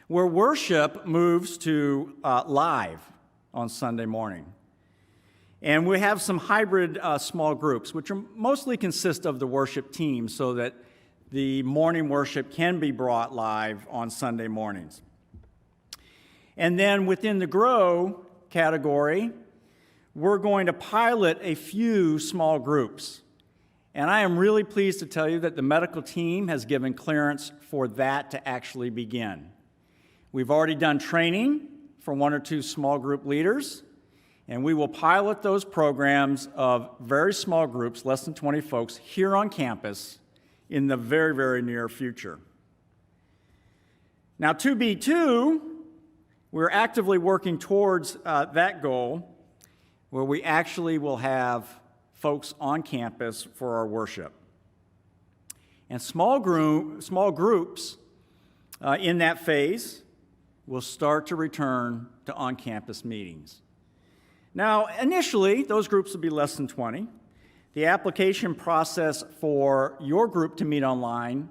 Speaker 8: Where worship moves to live on Sunday morning. And we have some hybrid small groups, which are mostly consist of the worship team so that the morning worship can be brought live on Sunday mornings. And then within the Grow category, we're going to pilot a few small groups. And I am really pleased to tell you that the medical team has given clearance for that to actually begin. We've already done training for 1 or 2 small group leaders, and we will pilot those programs of very small groups, less than 20 folks, here on campus in the very, very near future. Now, 2B2, we're actively working towards that goal, where we actually will have folks on campus for our worship. And small groups in that phase will start to return to on-campus meetings. Now, initially, those groups will be less than 20. The application process for your group to meet online,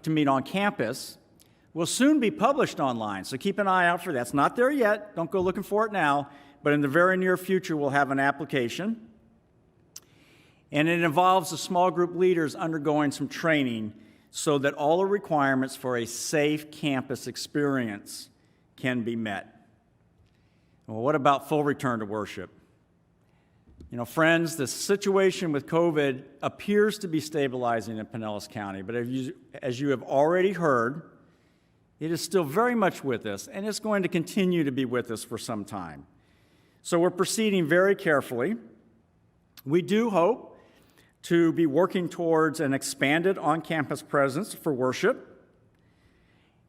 Speaker 8: to meet on campus, will soon be published online, so keep an eye out for that. It's not there yet. Don't go looking for it now. But in the very near future, we'll have an application. And it involves the small group leaders undergoing some training so that all the requirements for a safe campus experience can be met. Well, what about full return to worship? You know, friends, the situation with COVID appears to be stabilizing in Pinellas County, but as you have already heard, it is still very much with us, and it's going to continue to be with us for some time. So we're proceeding very carefully. We do hope to be working towards an expanded on-campus presence for worship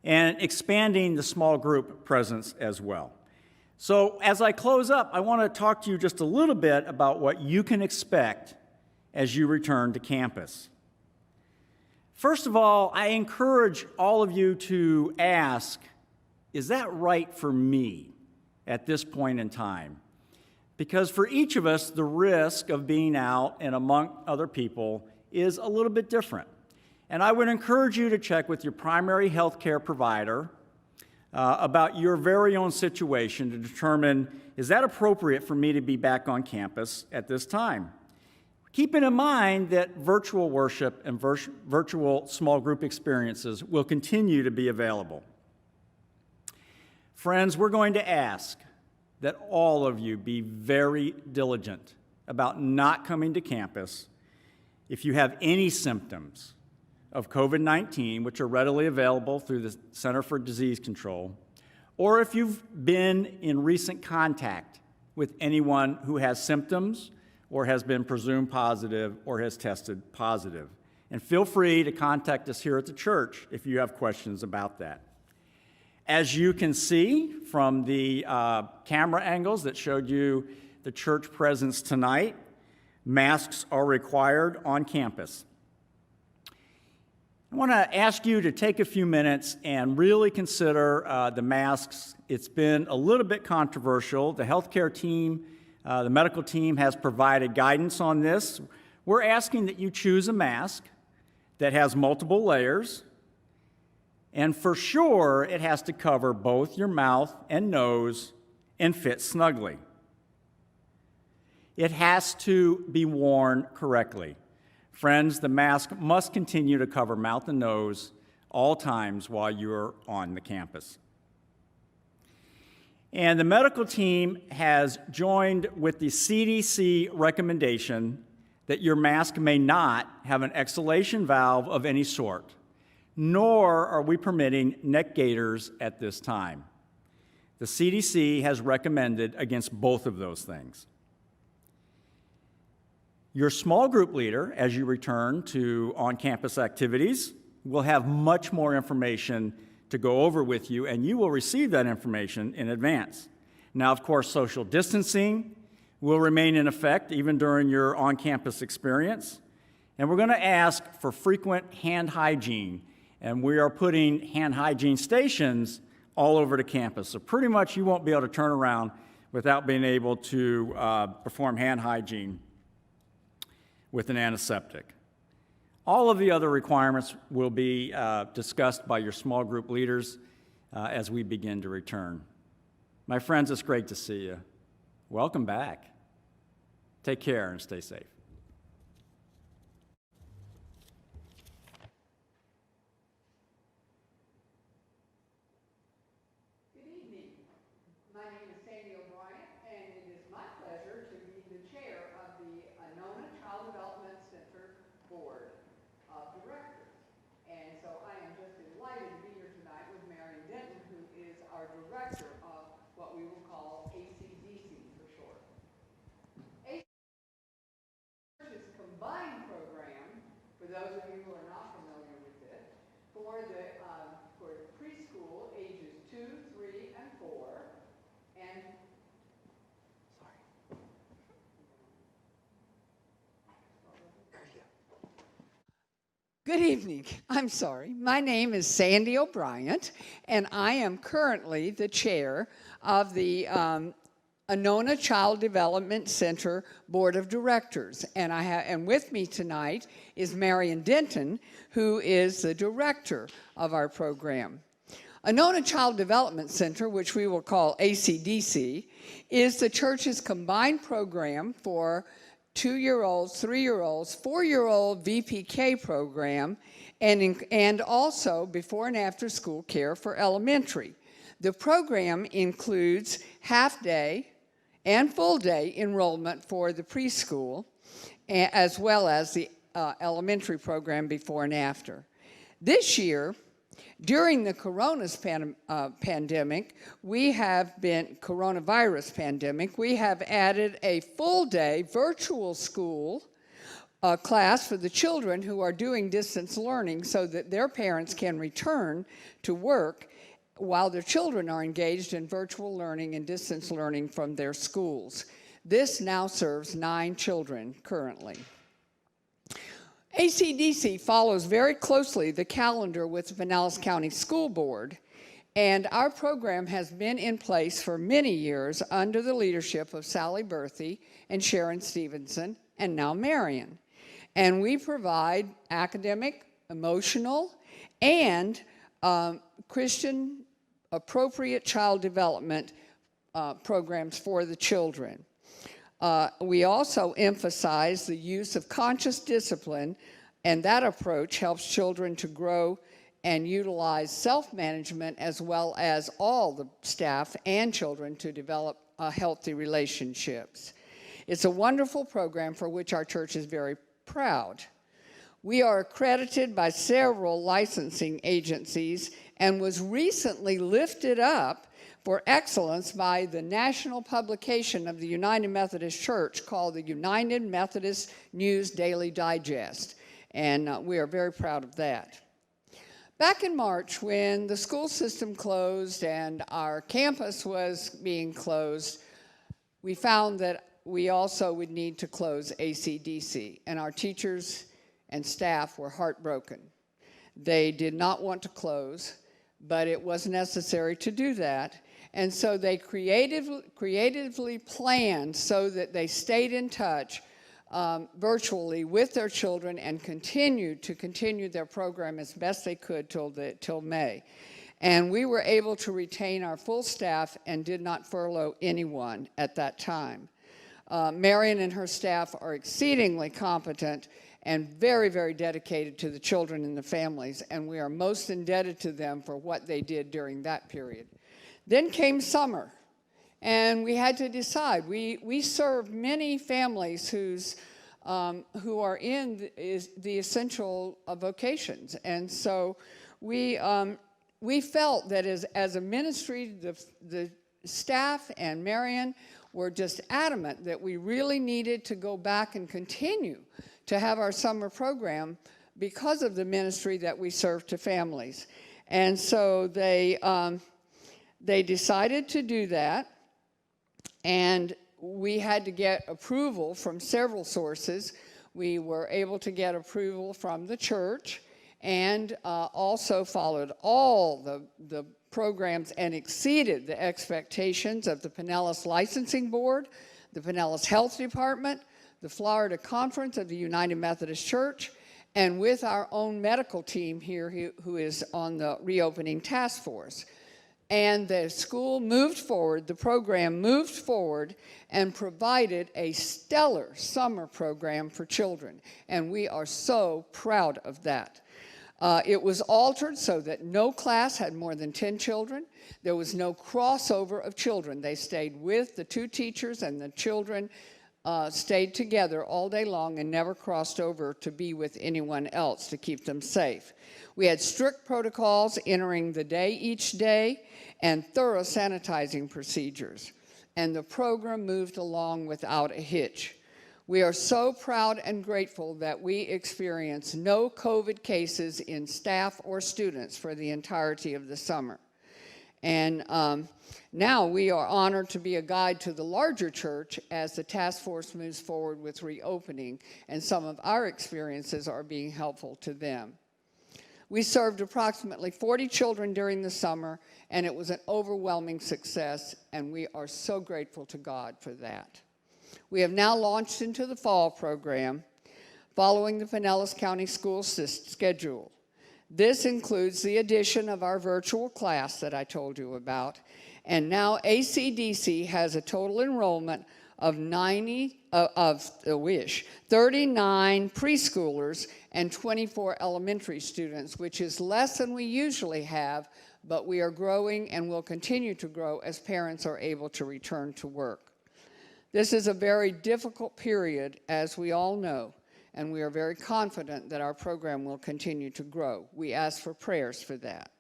Speaker 8: and expanding the small group presence as well. So as I close up, I want to talk to you just a little bit about what you can expect as you return to campus. First of all, I encourage all of you to ask, is that right for me at this point in time? Because for each of us, the risk of being out and among other people is a little bit different. And I would encourage you to check with your primary health care provider about your very own situation to determine, is that appropriate for me to be back on campus at this time? Keeping in mind that virtual worship and virtual small group experiences will continue to be available. Friends, we're going to ask that all of you be very diligent about not coming to campus if you have any symptoms of COVID-19, which are readily available through the Center for Disease Control, or if you've been in recent contact with anyone who has symptoms or has been presumed positive or has tested positive. And feel free to contact us here at the church if you have questions about that. As you can see from the camera angles that showed you the church presence tonight, masks are required on campus. I want to ask you to take a few minutes and really consider the masks. It's been a little bit controversial. The healthcare team, the medical team has provided guidance on this. We're asking that you choose a mask that has multiple layers, and for sure it has to cover both your mouth and nose and fit snugly. It has to be worn correctly. Friends, the mask must continue to cover mouth and nose all times while you're on the campus. And the medical team has joined with the CDC recommendation that your mask may not have an exhalation valve of any sort, nor are we permitting neck gaiters at this time. The CDC has recommended against both of those things. Your small group leader, as you return to on-campus activities, will have much more information to go over with you, and you will receive that information in advance. Now, of course, social distancing will remain in effect even during your on-campus experience, and we're going to ask for frequent hand hygiene, and we are putting hand hygiene stations all over the campus. So pretty much you won't be able to turn around without being able to perform hand hygiene with an antiseptic. All of the other requirements will be discussed by your small group leaders as we begin to return. My friends, it's great to see you. Welcome back. Take care and stay safe.
Speaker 9: For those of you who are not familiar with it, for preschool ages 2, 3, and 4, and
Speaker 10: Good evening. I'm sorry. My name is Sandy O'Brien, and I am currently the chair of the Anona Child Development Center Board of Directors. And with me tonight is Marion Denton, who is the director of our program. Anona Child Development Center, which we will call ACDC, is the church's combined program for 2-year-olds, 3-year-olds, 4-year-old VPK program, and also before and after school care for elementary. The program includes half-day and full-day enrollment for the preschool, as well as the elementary program before and after. This year, during the coronavirus pandemic, we have added a full-day virtual school class for the children who are doing distance learning so that their parents can return to work while their children are engaged in virtual learning and distance learning from their schools. This now serves 9 children currently. ACDC follows very closely the calendar with the Pinellas County School Board, and our program has been in place for many years under the leadership of Sally Berthy and Sharon Stevenson, and now Marion. And we provide academic, emotional, and Christian appropriate child development programs for the children. We also emphasize the use of conscious discipline, and that approach helps children to grow and utilize self-management as well as all the staff and children to develop healthy relationships. It's a wonderful program for which our church is very proud. We are accredited by several licensing agencies and was recently lifted up for excellence by the national publication of the United Methodist Church called the United Methodist News Daily Digest, and we are very proud of that. Back in March, when the school system closed and our campus was being closed, we found that we also would need to close ACDC, and our teachers and staff were heartbroken. They did not want to close, but it was necessary to do that. And so they creatively planned so that they stayed in touch virtually with their children and continued their program as best they could till May. And we were able to retain our full staff and did not furlough anyone at that time. Marion and her staff are exceedingly competent and very, very dedicated to the children and the families, and we are most indebted to them for what they did during that period. Then came summer, and we had to decide. We serve many families who are in the essential vocations, and so we felt that as a ministry, the staff and Marion were just adamant that we really needed to go back and continue to have our summer program because of the ministry that we serve to families. And so they decided to do that, and we had to get approval from several sources. We were able to get approval from the church and also followed all the programs and exceeded the expectations of the Pinellas Licensing Board, the Pinellas Health Department, the Florida Conference of the United Methodist Church, and with our own medical team here who is on the reopening task force. And the school moved forward, the program moved forward and provided a stellar summer program for children. And we are so proud of that. It was altered so that no class had more than 10 children. There was no crossover of children. They stayed with the 2 teachers, and the children stayed together all day long and never crossed over to be with anyone else to keep them safe. We had strict protocols entering the day each day and thorough sanitizing procedures, and the program moved along without a hitch. We are so proud and grateful that we experienced no COVID cases in staff or students for the entirety of the summer. And now we are honored to be a guide to the larger church as the task force moves forward with reopening, and some of our experiences are being helpful to them. We served approximately 40 children during the summer, and it was an overwhelming success, and we are so grateful to God for that. We have now launched into the fall program following the Pinellas County School schedule. This includes the addition of our virtual class that I told you about, and now ACDC has a total enrollment of 39 preschoolers and 24 elementary students, which is less than we usually have, but we are growing and will continue to grow as parents are able to return to work. This is a very difficult period, as we all know, and we are very confident that our program will continue to grow. We ask for prayers for that.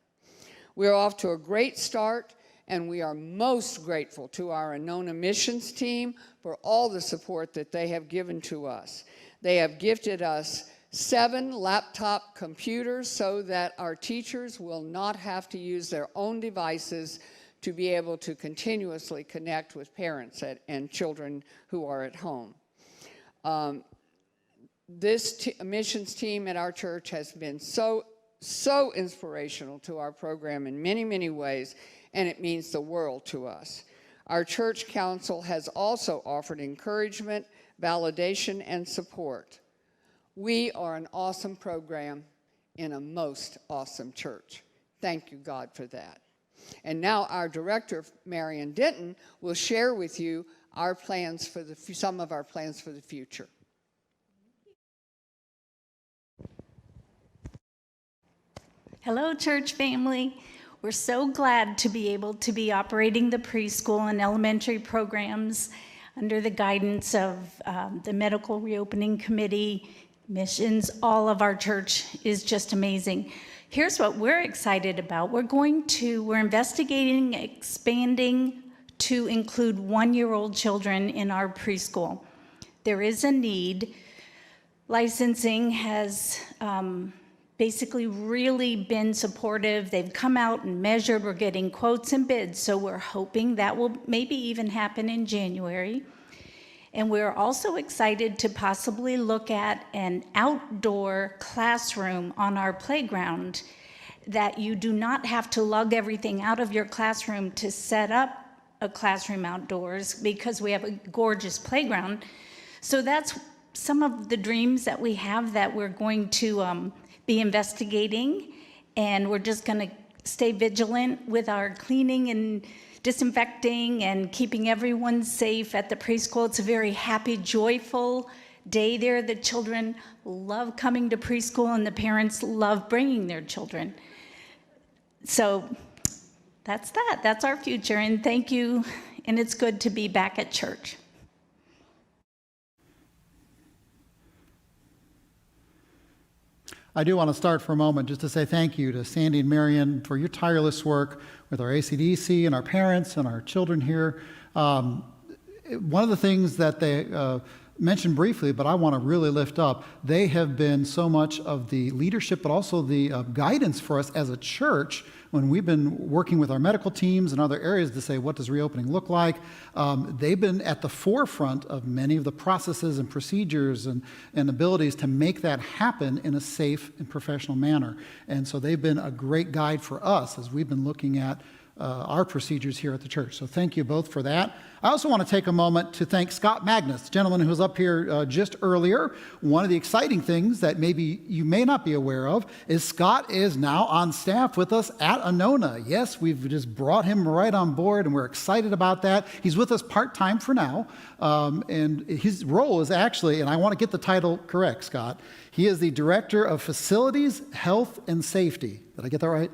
Speaker 10: We are off to a great start, and we are most grateful to our Anona missions team for all the support that they have given to us. They have gifted us 7 laptop computers so that our teachers will not have to use their own devices to be able to continuously connect with parents and children who are at home. This missions team at our church has been so inspirational to our program in many, many ways, and it means the world to us. Our church council has also offered encouragement, validation, and support. We are an awesome program in a most awesome church. Thank you, God, for that. And now our director, Marion Denton, will share with you our plans for some of our plans for the future.
Speaker 11: Hello, church family. We're so glad to be able to be operating the preschool and elementary programs under the guidance of the Medical Reopening Committee, missions. All of our church is just amazing. Here's what we're excited about. We're investigating expanding to include 1-year-old children in our preschool. There is a need. Licensing has basically really been supportive. They've come out and measured. We're getting quotes and bids, so we're hoping that will maybe even happen in January. And we're also excited to possibly look at an outdoor classroom on our playground, that you do not have to lug everything out of your classroom to set up a classroom outdoors, because we have a gorgeous playground. So that's some of the dreams that we have that we're going to be investigating, and we're just going to stay vigilant with our cleaning and disinfecting and keeping everyone safe at the preschool. It's a very happy, joyful day there. The children love coming to preschool, and the parents love bringing their children. So that's that. That's our future, and thank you, and it's good to be back at church.
Speaker 12: I do want to start for a moment just to say thank you to Sandy and Marion for your tireless work with our ACDC and our parents and our children here. One of the things that they mentioned briefly, but I want to really lift up, they have been so much of the leadership, but also the guidance for us as a church when we've been working with our medical teams and other areas to say, what does reopening look like? They've been at the forefront of many of the processes and procedures and abilities to make that happen in a safe and professional manner. And so they've been a great guide for us as we've been looking at our procedures here at the church. So thank you both for that. I also want to take a moment to thank Scott Magnus, the gentleman who was up here just earlier. One of the exciting things that maybe you may not be aware of is Scott is now on staff with us at Anona. Yes, we've just brought him right on board, and we're excited about that. He's with us part-time for now, and his role is actually, and I want to get the title correct, Scott, he is the Director of Facilities, Health, and Safety. Did I get that right?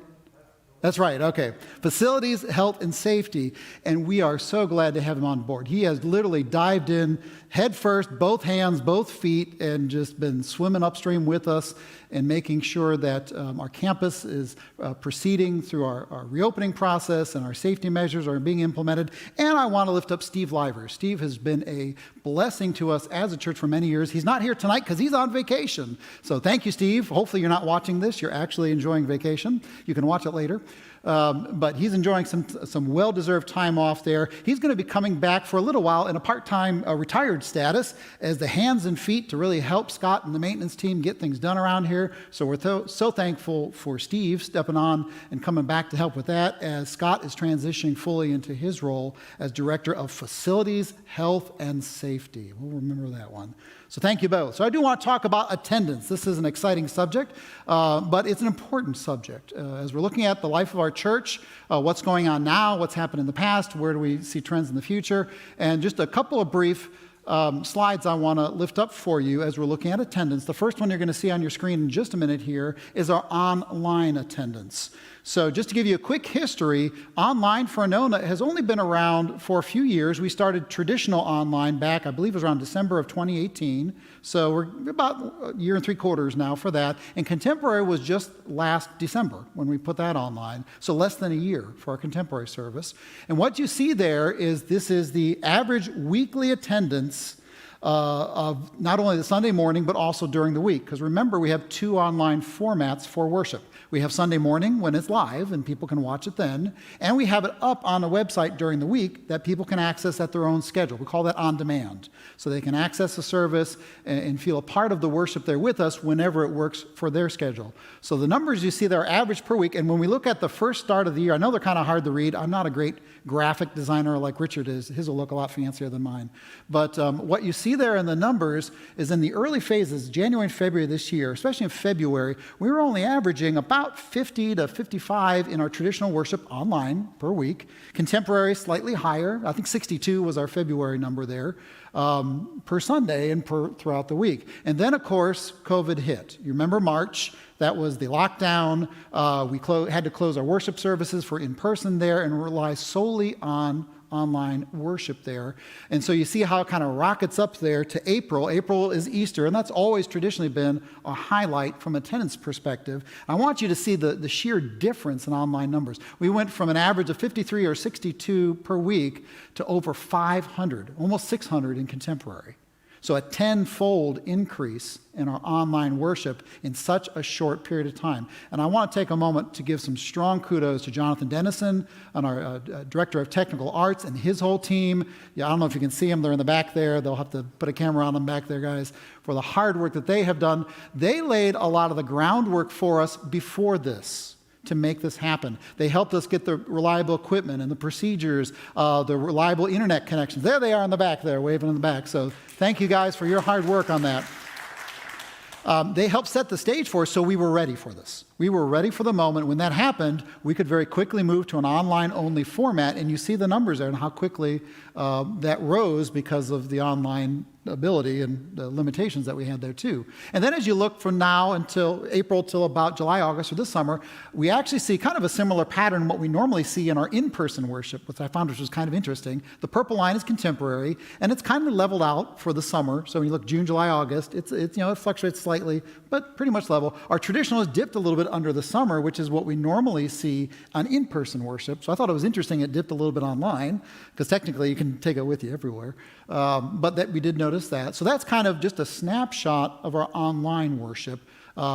Speaker 12: That's right, okay. Facilities, health, and safety, and we are so glad to have him on board. He has literally dived in head first, both hands, both feet, and just been swimming upstream with us and making sure that our campus is proceeding through our reopening process and our safety measures are being implemented. And I want to lift up Steve Liver. Steve has been a blessing to us as a church for many years. He's not here tonight because he's on vacation. So thank you, Steve. Hopefully you're not watching this. You're actually enjoying vacation. You can watch it later. But he's enjoying some well-deserved time off there. He's going to be coming back for a little while in a part-time retired status as the hands and feet to really help Scott and the maintenance team get things done around here. So we're so thankful for Steve stepping on and coming back to help with that as Scott is transitioning fully into his role as Director of Facilities, Health, and Safety. We'll remember that one. So thank you both. So I do want to talk about attendance. This is an exciting subject, but it's an important subject. As we're looking at the life of our church, what's going on now, what's happened in the past, where do we see trends in the future, and just a couple of brief slides I want to lift up for you as we're looking at attendance. The first one you're going to see on your screen in just a minute here is our online attendance. So just to give you a quick history, online for Anona has only been around for a few years. We started traditional online back, I believe it was around December of 2018. So we're about a year and 3/4 now for that. And contemporary was just last December when we put that online. So less than a year for our contemporary service. And what you see there is this is the average weekly attendance of not only the Sunday morning, but also during the week. Because remember, we have 2 online formats for worship. We have Sunday morning when it's live and people can watch it then, and we have it up on the website during the week that people can access at their own schedule. We call that on demand. So they can access the service and feel a part of the worship there with us whenever it works for their schedule. So the numbers you see there are average per week, and when we look at the first start of the year, I know they're kind of hard to read. I'm not a great graphic designer like Richard is. His will look a lot fancier than mine. But what you see there in the numbers is in the early phases, January and February this year, especially in February, we were only averaging about 50 to 55 in our traditional worship online per week. Contemporary, slightly higher. I think 62 was our February number there per Sunday and throughout the week. And then, of course, COVID hit. You remember March? That was the lockdown. We had to close our worship services for in-person there and rely solely on online worship there. And so you see how it kind of rockets up there to April. April is Easter, and that's always traditionally been a highlight from attendance perspective. I want you to see the sheer difference in online numbers. We went from an average of 53 or 62 per week to over 500, almost 600 in contemporary. So a 10-fold increase in our online worship in such a short period of time. And I want to take a moment to give some strong kudos to Jonathan Dennison and our Director of Technical Arts and his whole team. Yeah, I don't know if you can see them. They're in the back there. They'll have to put a camera on them back there, guys, for the hard work that they have done. They laid a lot of the groundwork for us before this to make this happen. They helped us get the reliable equipment and the procedures, the reliable internet connections. There they are in the back there, waving in the back. So thank you guys for your hard work on that. They helped set the stage for us, so we were ready for this. We were ready for the moment. When that happened, we could very quickly move to an online-only format, and you see the numbers there and how quickly that rose because of the online ability and the limitations that we had there too. And then as you look from now until April till about July, August, or this summer, we actually see kind of a similar pattern what we normally see in our in-person worship, which I found which was kind of interesting. The purple line is contemporary, and it's kind of leveled out for the summer. So when you look June, July, August, it's it fluctuates slightly, but pretty much level. Our traditional has dipped a little bit under the summer, which is what we normally see on in-person worship. So I thought it was interesting it dipped a little bit online, because technically you can take it with you everywhere. But that we did notice that. So that's kind of just a snapshot of our online worship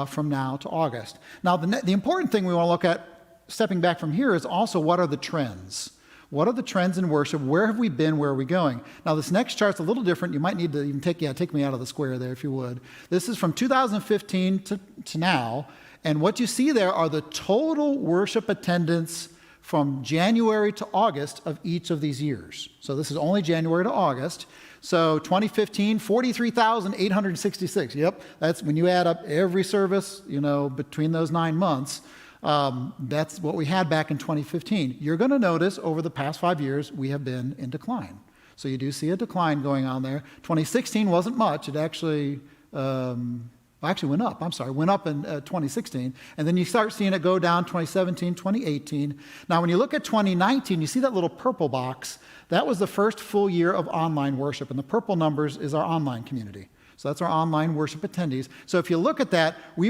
Speaker 12: from now to August. Now, the important thing we want to look at, stepping back from here, is also what are the trends? What are the trends in worship? Where have we been? Where are we going? Now, this next chart's a little different. You might need to even take me out of the square there, if you would. This is from 2015 to now. And what you see there are the total worship attendance from January to August of each of these years. So this is only January to August. So 2015, 43,866. Yep, that's when you add up every service, between those 9 months. That's what we had back in 2015. You're going to notice over the past 5 years, we have been in decline. So you do see a decline going on there. 2016 wasn't much. It actually went up. Went up in 2016. And then you start seeing it go down 2017, 2018. Now, when you look at 2019, you see that little purple box. That was the first full year of online worship. And the purple numbers is our online community. So that's our online worship attendees. So if you look at that, we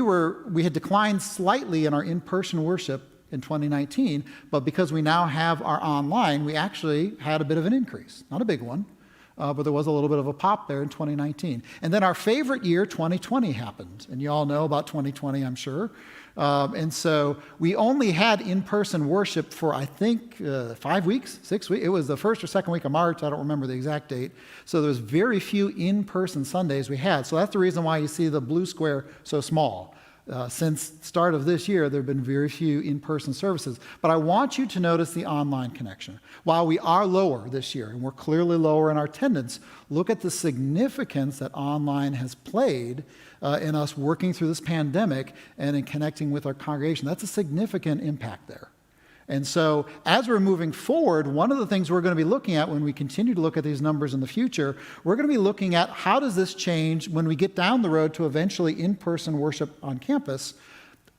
Speaker 12: had declined slightly in our in-person worship in 2019. But because we now have our online, we actually had a bit of an increase. Not a big one. But there was a little bit of a pop there in 2019. And then our favorite year, 2020, happened. And you all know about 2020, I'm sure. And so we only had in-person worship for, I think, 5 weeks, 6 weeks. It was the first or second week of March. I don't remember the exact date. So there was very few in-person Sundays we had. So that's the reason why you see the blue square so small. Since the start of this year, there have been very few in-person services. But I want you to notice the online connection. While we are lower this year, and we're clearly lower in our attendance, look at the significance that online has played in us working through this pandemic and in connecting with our congregation. That's a significant impact there. And so as we're moving forward, one of the things we're going to be looking at when we continue to look at these numbers in the future, we're going to be looking at how does this change when we get down the road to eventually in-person worship on campus.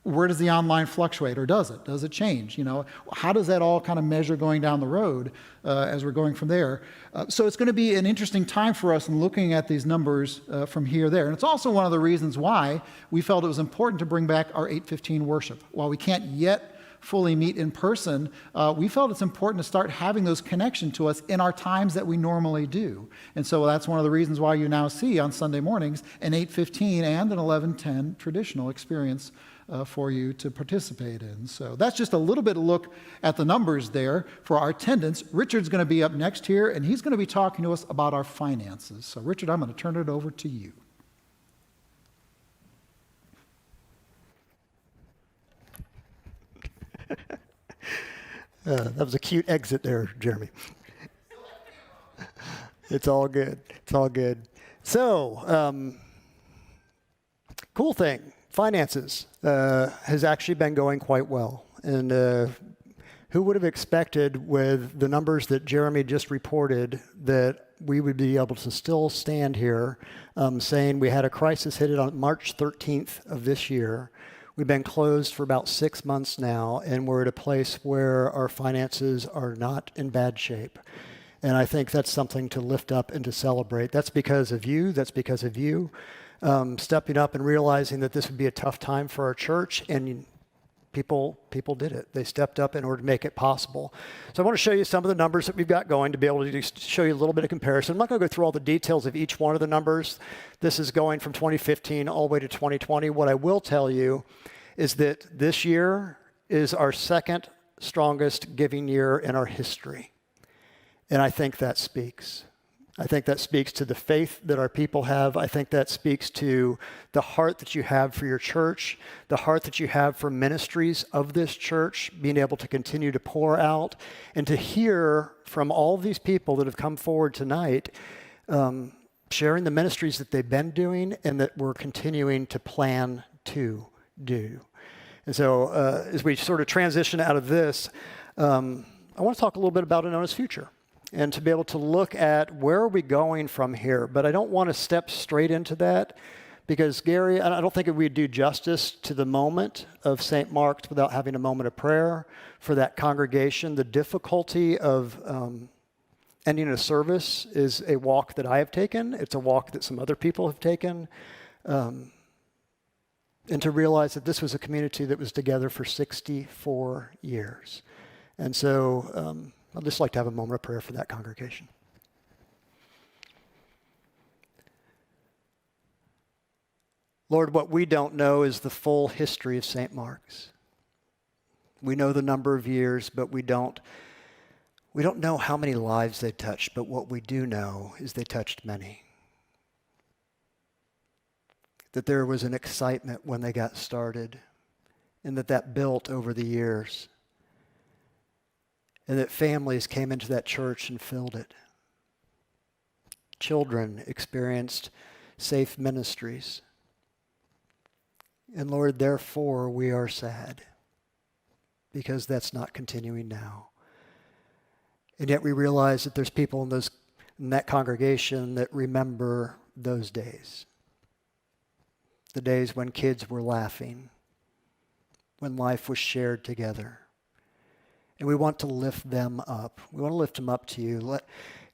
Speaker 12: Where does the online fluctuate, or does it? Does it change? You know, how does that all kind of measure going down the road as we're going from there? So it's going to be an interesting time for us in looking at these numbers from here there. And it's also one of the reasons why we felt it was important to bring back our 8:15 worship. While we can't yet fully meet in person, we felt it's important to start having those connections to us in our times that we normally do. And so that's one of the reasons why you now see on Sunday mornings an 8:15 and an 11:10 traditional experience for you to participate in. So that's just a little bit of look at the numbers there for our attendance. Richard's going to be up next here, and he's going to be talking to us about our finances. So Richard, I'm going to turn it over to you.
Speaker 7: That was a cute exit there, Jeremy. It's all good. It's all good. So, cool thing. Finances has actually been going quite well. And who would have expected with the numbers that Jeremy just reported that we would be able to still stand here saying we had a crisis hit it on March 13th of this year. We've been closed for about 6 months now, and we're at a place where our finances are not in bad shape. And I think that's something to lift up and to celebrate. That's because of you. That's because of you stepping up and realizing that this would be a tough time for our church, and people did it. They stepped up in order to make it possible. So I want to show you some of the numbers that we've got going to be able to just show you a little bit of comparison. I'm not going to go through all the details of each one of the numbers. This is going from 2015 all the way to 2020. What I will tell you is that this year is our second strongest giving year in our history. And I think that speaks. I think that speaks to the faith that our people have. I think that speaks to the heart that you have for your church, the heart that you have for ministries of this church, being able to continue to pour out, and to hear from all of these people that have come forward tonight, sharing the ministries that they've been doing and that we're continuing to plan to do. And so as we sort of transition out of this, I want to talk a little bit about Anona's future, and to be able to look at where are we going from here. But I don't want to step straight into that because, Gary, I don't think it would do justice to the moment of St. Mark's without having a moment of prayer for that congregation. The difficulty of ending a service is a walk that I have taken. It's a walk that some other people have taken. And to realize that this was a community that was together for 64 years. And so I'd just like to have a moment of prayer for that congregation. Lord, what we don't know is the full history of St. Mark's. We know the number of years, but we don't know how many lives they touched, but what we do know is they touched many. That there was an excitement when they got started, and that built over the years. And that families came into that church and filled it. Children experienced safe ministries. And Lord, therefore we are sad because that's not continuing now. And yet we realize that there's people in that congregation that remember those days. The days when kids were laughing, when life was shared together. And we want to lift them up. We want to lift them up to you.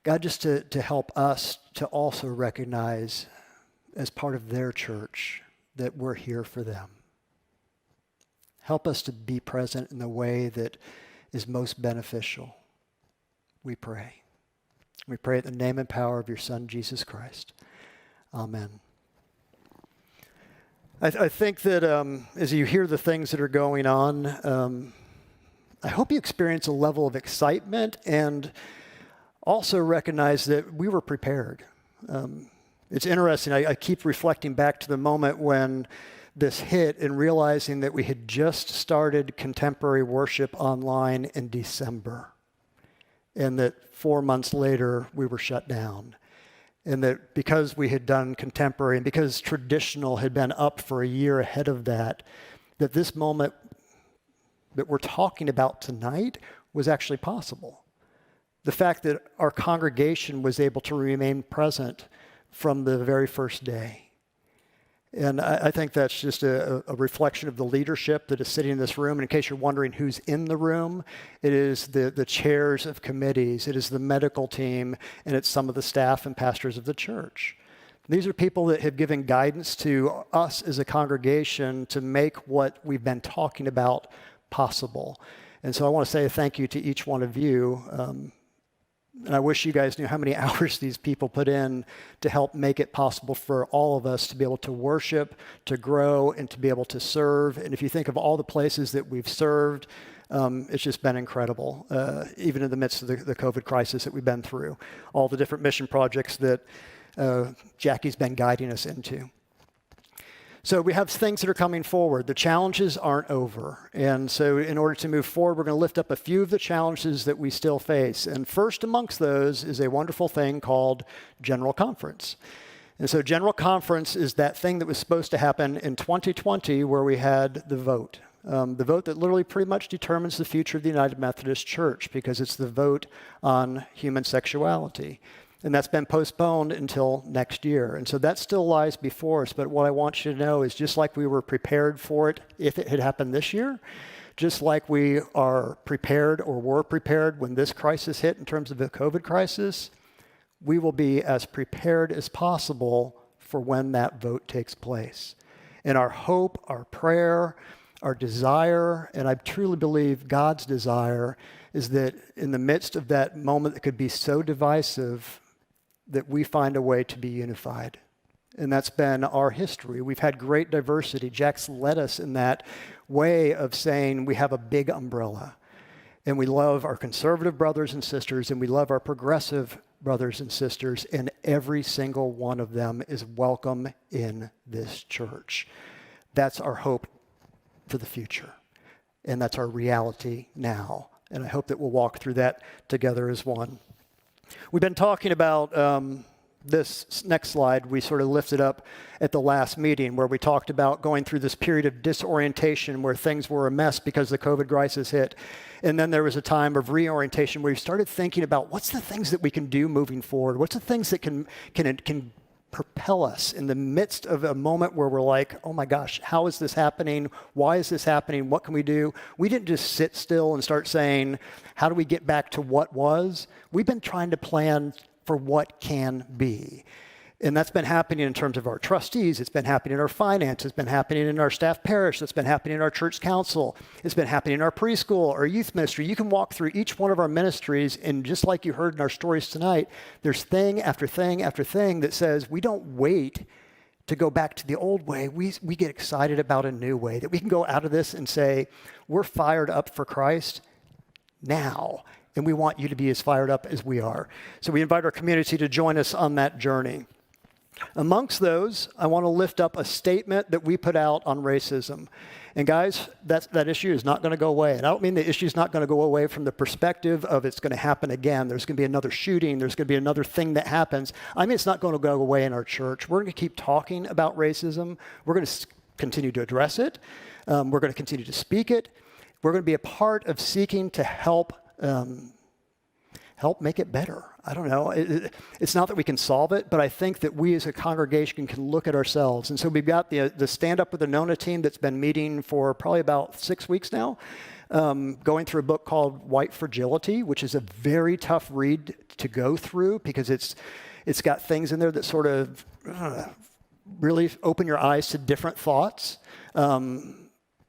Speaker 7: God, just to help us to also recognize as part of their church that we're here for them. Help us to be present in the way that is most beneficial. We pray. We pray in the name and power of your Son, Jesus Christ. Amen. I think that as you hear the things that are going on, I hope you experience a level of excitement and also recognize that we were prepared. It's interesting. I keep reflecting back to the moment when this hit and realizing that we had just started contemporary worship online in December, and that 4 months later we were shut down. And that because we had done contemporary and because traditional had been up for a year ahead of that, that this moment that we're talking about tonight was actually possible. The fact that our congregation was able to remain present from the very first day. And I think that's just a reflection of the leadership that is sitting in this room. And in case you're wondering who's in the room, it is the chairs of committees, it is the medical team, and it's some of the staff and pastors of the church. These are people that have given guidance to us as a congregation to make what we've been talking about possible. And so I want to say a thank you to each one of you. And I wish you guys knew how many hours these people put in to help make it possible for all of us to be able to worship, to grow, and to be able to serve. And if you think of all the places that we've served, it's just been incredible, even in the midst of the COVID crisis that we've been through, all the different mission projects that Jackie's been guiding us into. So we have things that are coming forward. The challenges aren't over. And so in order to move forward, we're going to lift up a few of the challenges that we still face. And first amongst those is a wonderful thing called General Conference. And so General Conference is that thing that was supposed to happen in 2020 where we had the vote. The vote that literally pretty much determines the future of the United Methodist Church because it's the vote on human sexuality. And that's been postponed until next year. And so that still lies before us. But what I want you to know is just like we were prepared for it if it had happened this year, just like we are prepared or were prepared when this crisis hit in terms of the COVID crisis, we will be as prepared as possible for when that vote takes place. And our hope, our prayer, our desire, and I truly believe God's desire, is that in the midst of that moment that could be so divisive, that we find a way to be unified. And that's been our history. We've had great diversity. Jack's led us in that way of saying we have a big umbrella. And we love our conservative brothers and sisters, and we love our progressive brothers and sisters, and every single one of them is welcome in this church. That's our hope for the future. And that's our reality now. And I hope that we'll walk through that together as one. We've been talking about this next slide. We sort of lifted up at the last meeting where we talked about going through this period of disorientation where things were a mess because the COVID crisis hit. And then there was a time of reorientation where we started thinking about what's the things that we can do moving forward? What's the things that can propel us in the midst of a moment where we're like, oh my gosh, how is this happening? Why is this happening? What can we do? We didn't just sit still and start saying, how do we get back to what was? We've been trying to plan for what can be. And that's been happening in terms of our trustees. It's been happening in our finance. It's been happening in our staff parish. It's been happening in our church council. It's been happening in our preschool, our youth ministry. You can walk through each one of our ministries, and just like you heard in our stories tonight, there's thing after thing after thing that says we don't wait to go back to the old way. We get excited about a new way, that we can go out of this and say, we're fired up for Christ now, and we want you to be as fired up as we are. So we invite our community to join us on that journey. Amongst those, I want to lift up a statement that we put out on racism. And guys, that issue is not going to go away. And I don't mean the issue is not going to go away from the perspective of it's going to happen again. There's going to be another shooting. There's going to be another thing that happens. I mean, it's not going to go away in our church. We're going to keep talking about racism. We're going to continue to address it. We're going to continue to speak it. We're going to be a part of seeking to help make it better. I don't know. It's not that we can solve it, but I think that we as a congregation can look at ourselves. And so we've got the Stand Up with Anona team that's been meeting for probably about 6 weeks now, going through a book called White Fragility, which is a very tough read to go through because it's got things in there that sort of really open your eyes to different thoughts.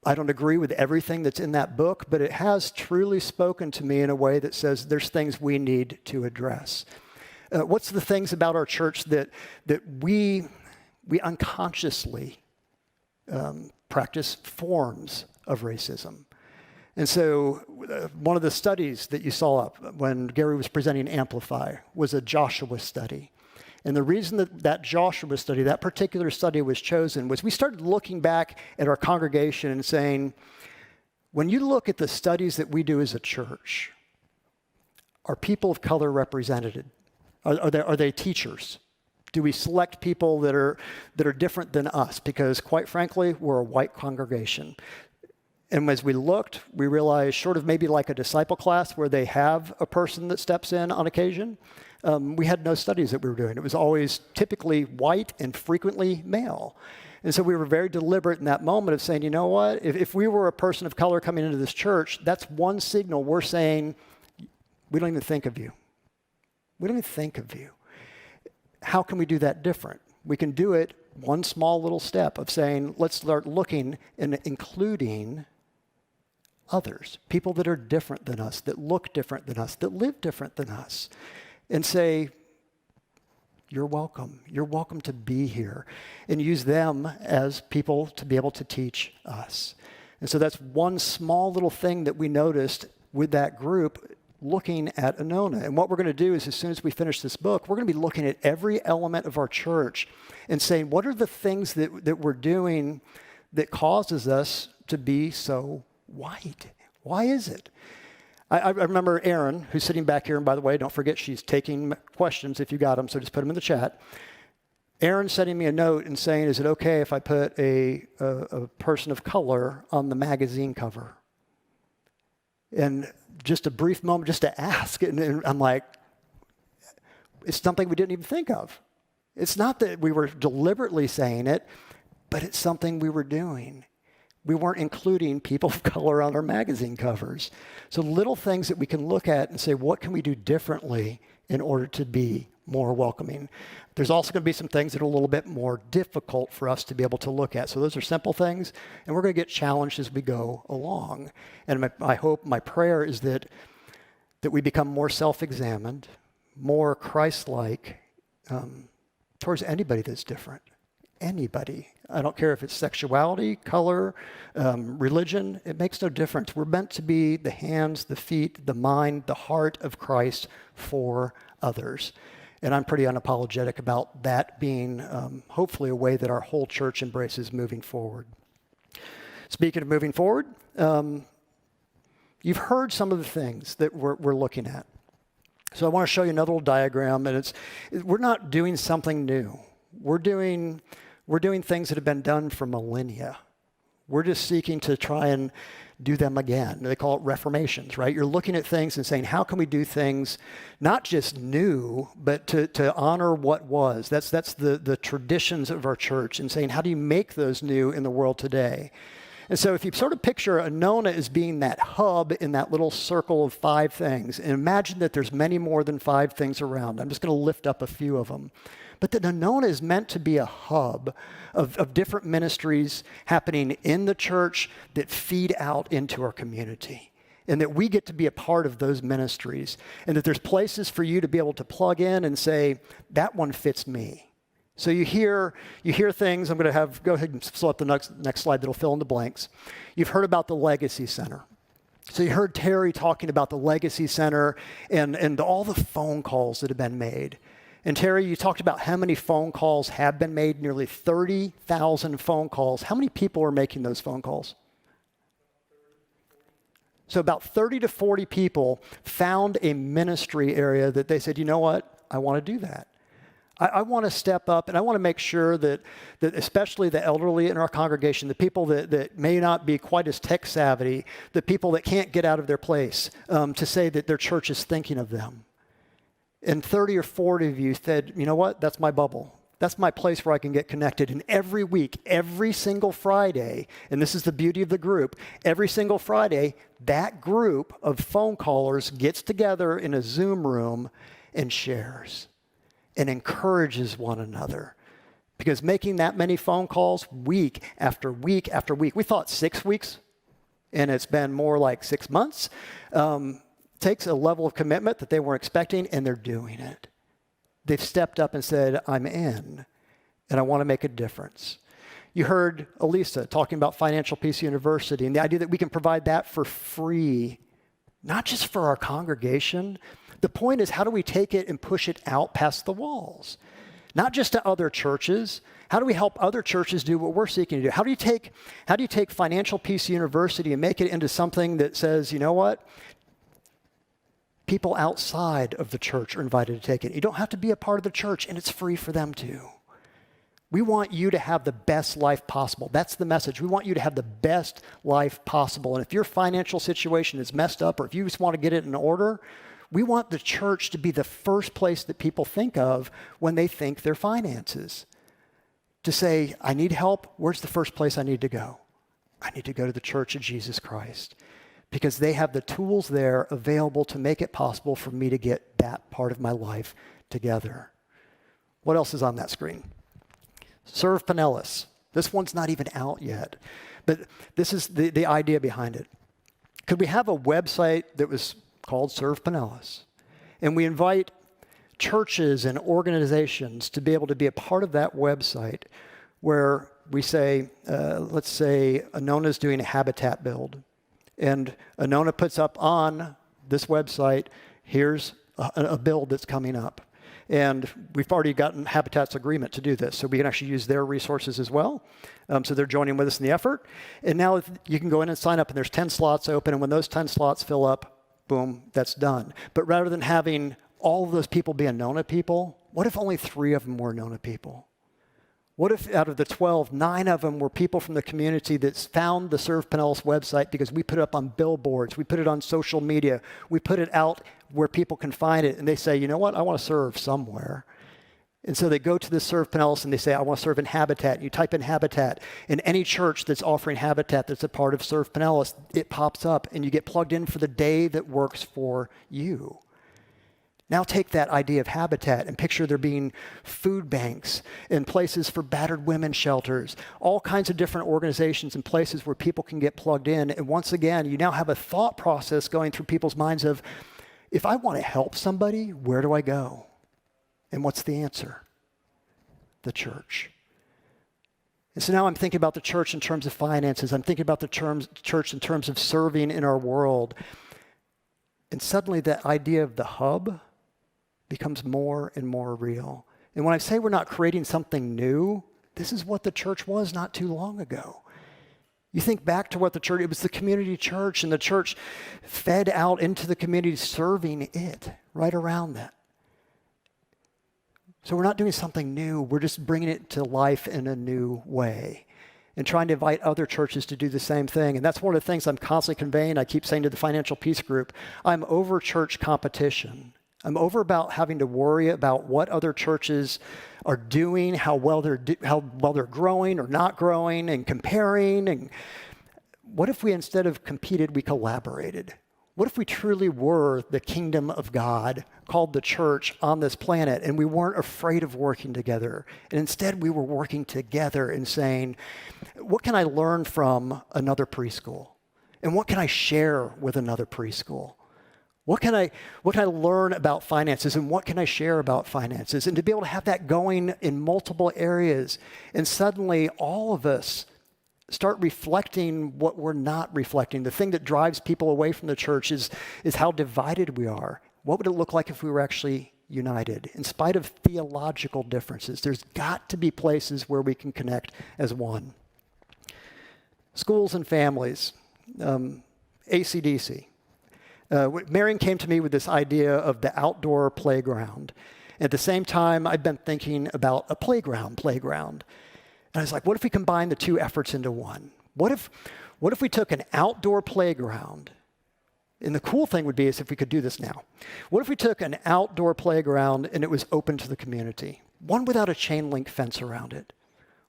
Speaker 7: I don't agree with everything that's in that book, but it has truly spoken to me in a way that says there's things we need to address. What's the things about our church that we unconsciously practice forms of racism? And so one of the studies that you saw up when Gary was presenting Amplify was a Joshua study. And the reason that Joshua study, that particular study was chosen was we started looking back at our congregation and saying, when you look at the studies that we do as a church, are people of color represented? Are they teachers? Do we select people that are different than us? Because quite frankly, we're a white congregation. And as we looked, we realized, short of maybe like a disciple class where they have a person that steps in on occasion, we had no studies that we were doing. It was always typically white and frequently male. And so we were very deliberate in that moment of saying, you know what, if we were a person of color coming into this church, that's one signal we're saying, we don't even think of you. We don't even think of you. How can we do that different? We can do it one small little step of saying, let's start looking and including others, people that are different than us, that look different than us, that live different than us, and say, you're welcome. You're welcome to be here. And use them as people to be able to teach us. And so that's one small little thing that we noticed with that group looking at Anona. And what we're going to do is as soon as we finish this book, we're going to be looking at every element of our church and saying, what are the things that we're doing that causes us to be so white? Why is it? I remember Erin, who's sitting back here, and by the way, don't forget she's taking questions if you got them, so just put them in the chat. Erin sending me a note and saying, is it okay if I put a person of color on the magazine cover? And just a brief moment just to ask, and I'm like, it's something we didn't even think of. It's not that we were deliberately saying it, but it's something we were doing. We weren't including people of color on our magazine covers. So little things that we can look at and say, what can we do differently in order to be more welcoming? There's also going to be some things that are a little bit more difficult for us to be able to look at. So those are simple things, and we're going to get challenged as we go along. And I hope, my prayer is that we become more self-examined, more Christ-like towards anybody that's different. Anybody. I don't care if it's sexuality, color, religion. It makes no difference. We're meant to be the hands, the feet, the mind, the heart of Christ for others. And I'm pretty unapologetic about that being hopefully a way that our whole church embraces moving forward. Speaking of moving forward, you've heard some of the things that we're looking at. So I want to show you another little diagram, and we're not doing something new. We're doing things that have been done for millennia. We're just seeking to try and do them again. They call it reformations, right? You're looking at things and saying, how can we do things not just new, but to honor what was? That's the traditions of our church, and saying, how do you make those new in the world today? And so if you sort of picture Anona as being that hub in that little circle of 5 things, and imagine that there's many more than 5 things around. I'm just going to lift up a few of them. But that Anona is meant to be a hub of different ministries happening in the church that feed out into our community. And that we get to be a part of those ministries. And that there's places for you to be able to plug in and say, that one fits me. So you hear things. I'm going to go ahead and slow up the next slide that'll fill in the blanks. You've heard about the Legacy Center. So you heard Terry talking about the Legacy Center and all the phone calls that have been made. And Terry, you talked about how many phone calls have been made, nearly 30,000 phone calls. How many people are making those phone calls? So about 30 to 40 people found a ministry area that they said, you know what, I want to do that. I want to step up, and I want to make sure that especially the elderly in our congregation, the people that may not be quite as tech savvy, the people that can't get out of their place, to say that their church is thinking of them. And 30 or 40 of you said, you know what, that's my bubble. That's my place where I can get connected. And every week, every single Friday, and this is the beauty of the group, every single Friday, that group of phone callers gets together in a Zoom room and shares and encourages one another. Because making that many phone calls week after week after week, we thought 6 weeks, and it's been more like 6 months, takes a level of commitment that they weren't expecting, and they're doing it. They've stepped up and said, I'm in, and I want to make a difference. You heard Elisa talking about Financial Peace University and the idea that we can provide that for free, not just for our congregation. The point is, how do we take it and push it out past the walls? Not just to other churches. How do we help other churches do what we're seeking to do? How do you take Financial Peace University and make it into something that says, you know what? People outside of the church are invited to take it. You don't have to be a part of the church, and it's free for them too. We want you to have the best life possible. That's the message. We want you to have the best life possible. And if your financial situation is messed up, or if you just want to get it in order, we want the church to be the first place that people think of when they think their finances. To say, I need help, where's the first place I need to go? I need to go to the Church of Jesus Christ, because they have the tools there available to make it possible for me to get that part of my life together. What else is on that screen? Serve Pinellas. This one's not even out yet, but this is the idea behind it. Could we have a website that was called Serve Pinellas? And we invite churches and organizations to be able to be a part of that website, where we say, let's say Anona's doing a habitat build, and Anona puts up on this website, here's a build that's coming up. And we've already gotten Habitat's agreement to do this, so we can actually use their resources as well. So they're joining with us in the effort. And now you can go in and sign up, and there's 10 slots open, and when those 10 slots fill up, boom, that's done. But rather than having all of those people be Anona people, what if only 3 of them were Anona people? What if out of the 12, 9 of them were people from the community that found the Serve Pinellas website because we put it up on billboards, we put it on social media, we put it out where people can find it, and they say, you know what, I want to serve somewhere. And so they go to the Serve Pinellas and they say, I want to serve in Habitat. You type in Habitat, and any church that's offering Habitat that's a part of Serve Pinellas, it pops up, and you get plugged in for the day that works for you. Now take that idea of Habitat and picture there being food banks and places for battered women's shelters, all kinds of different organizations and places where people can get plugged in. And once again, you now have a thought process going through people's minds of, if I want to help somebody, where do I go? And what's the answer? The church. And so now I'm thinking about the church in terms of finances. I'm thinking about the church in terms of serving in our world. And suddenly that idea of the hub becomes more and more real. And when I say we're not creating something new, this is what the church was not too long ago. You think back to what the church, it was the community church, and the church fed out into the community, serving it right around that. So we're not doing something new, we're just bringing it to life in a new way and trying to invite other churches to do the same thing. And that's one of the things I'm constantly conveying. I keep saying to the Financial Peace Group, I'm over church competition. I'm over about having to worry about what other churches are doing, how well they're growing or not growing, and comparing. And what if we, instead of competed, we collaborated? What if we truly were the kingdom of God, called the church on this planet, and we weren't afraid of working together? And instead, we were working together and saying, what can I learn from another preschool? And what can I share with another preschool? What can I learn about finances, and what can I share about finances? And to be able to have that going in multiple areas, and suddenly all of us start reflecting what we're not reflecting. The thing that drives people away from the church is how divided we are. What would it look like if we were actually united? In spite of theological differences, there's got to be places where we can connect as one. Schools and families, AC/DC. Marion came to me with this idea of the outdoor playground. At the same time, I've been thinking about a playground. And I was like, what if we combine the two efforts into one? What if we took an outdoor playground, and the cool thing would be is if we could do this now. What if we took an outdoor playground and it was open to the community? One without a chain link fence around it.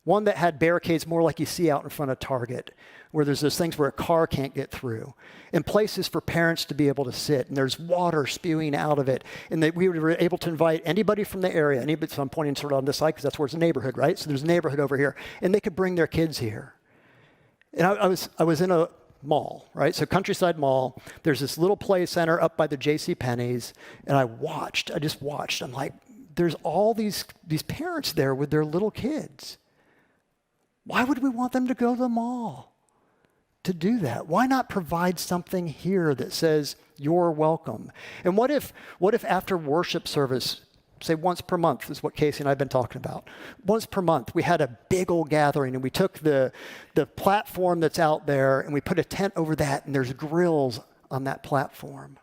Speaker 7: One that had barricades more like you see out in front of Target, where there's those things where a car can't get through, and places for parents to be able to sit, and there's water spewing out of it, and that we were able to invite anybody from the area, so I'm pointing sort of on this side because that's where it's a neighborhood, right? So there's a neighborhood over here, and they could bring their kids here. And I was in a mall, right? So Countryside Mall, there's this little play center up by the JCPenney's, and I just watched. I'm like, there's all these parents there with their little kids. Why would we want them to go to the mall to do that? Why not provide something here that says you're welcome? And what if after worship service, say once per month is what Casey and I have been talking about. Once per month, we had a big old gathering, and we took the platform that's out there and we put a tent over that, and there's grills on that platform.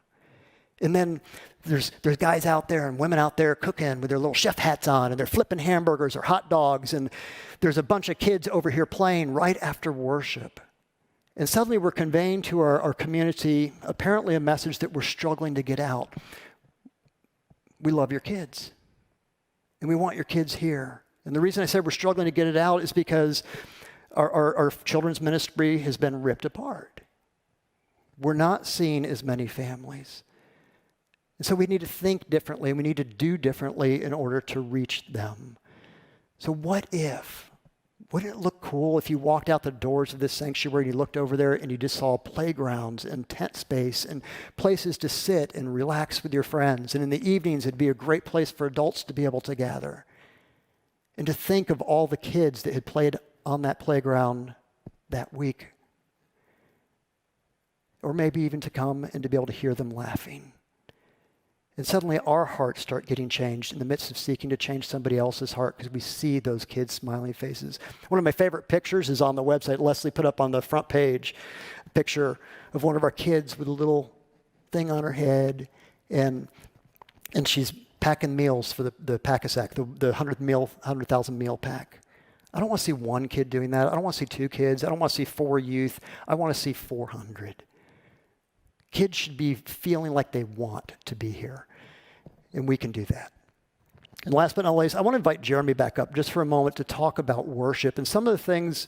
Speaker 7: And then there's guys out there and women out there cooking with their little chef hats on, and they're flipping hamburgers or hot dogs, and there's a bunch of kids over here playing right after worship. And suddenly we're conveying to our community apparently a message that we're struggling to get out. We love your kids, and we want your kids here. And the reason I said we're struggling to get it out is because our children's ministry has been ripped apart. We're not seeing as many families. And so we need to think differently, and we need to do differently in order to reach them. So what if? Wouldn't it look cool if you walked out the doors of this sanctuary and you looked over there and you just saw playgrounds and tent space and places to sit and relax with your friends? And in the evenings, it'd be a great place for adults to be able to gather. And to think of all the kids that had played on that playground that week. Or maybe even to come and to be able to hear them laughing. And suddenly our hearts start getting changed in the midst of seeking to change somebody else's heart because we see those kids' smiling faces. One of my favorite pictures is on the website. Leslie put up on the front page a picture of one of our kids with a little thing on her head, and she's packing meals for the pack-a-sack, the 100,000 meal pack. I don't want to see one kid doing that. I don't want to see 2 kids. I don't want to see 4 youth. I want to see 400. Kids should be feeling like they want to be here, and we can do that. And last but not least, I want to invite Jeremy back up just for a moment to talk about worship and some of the things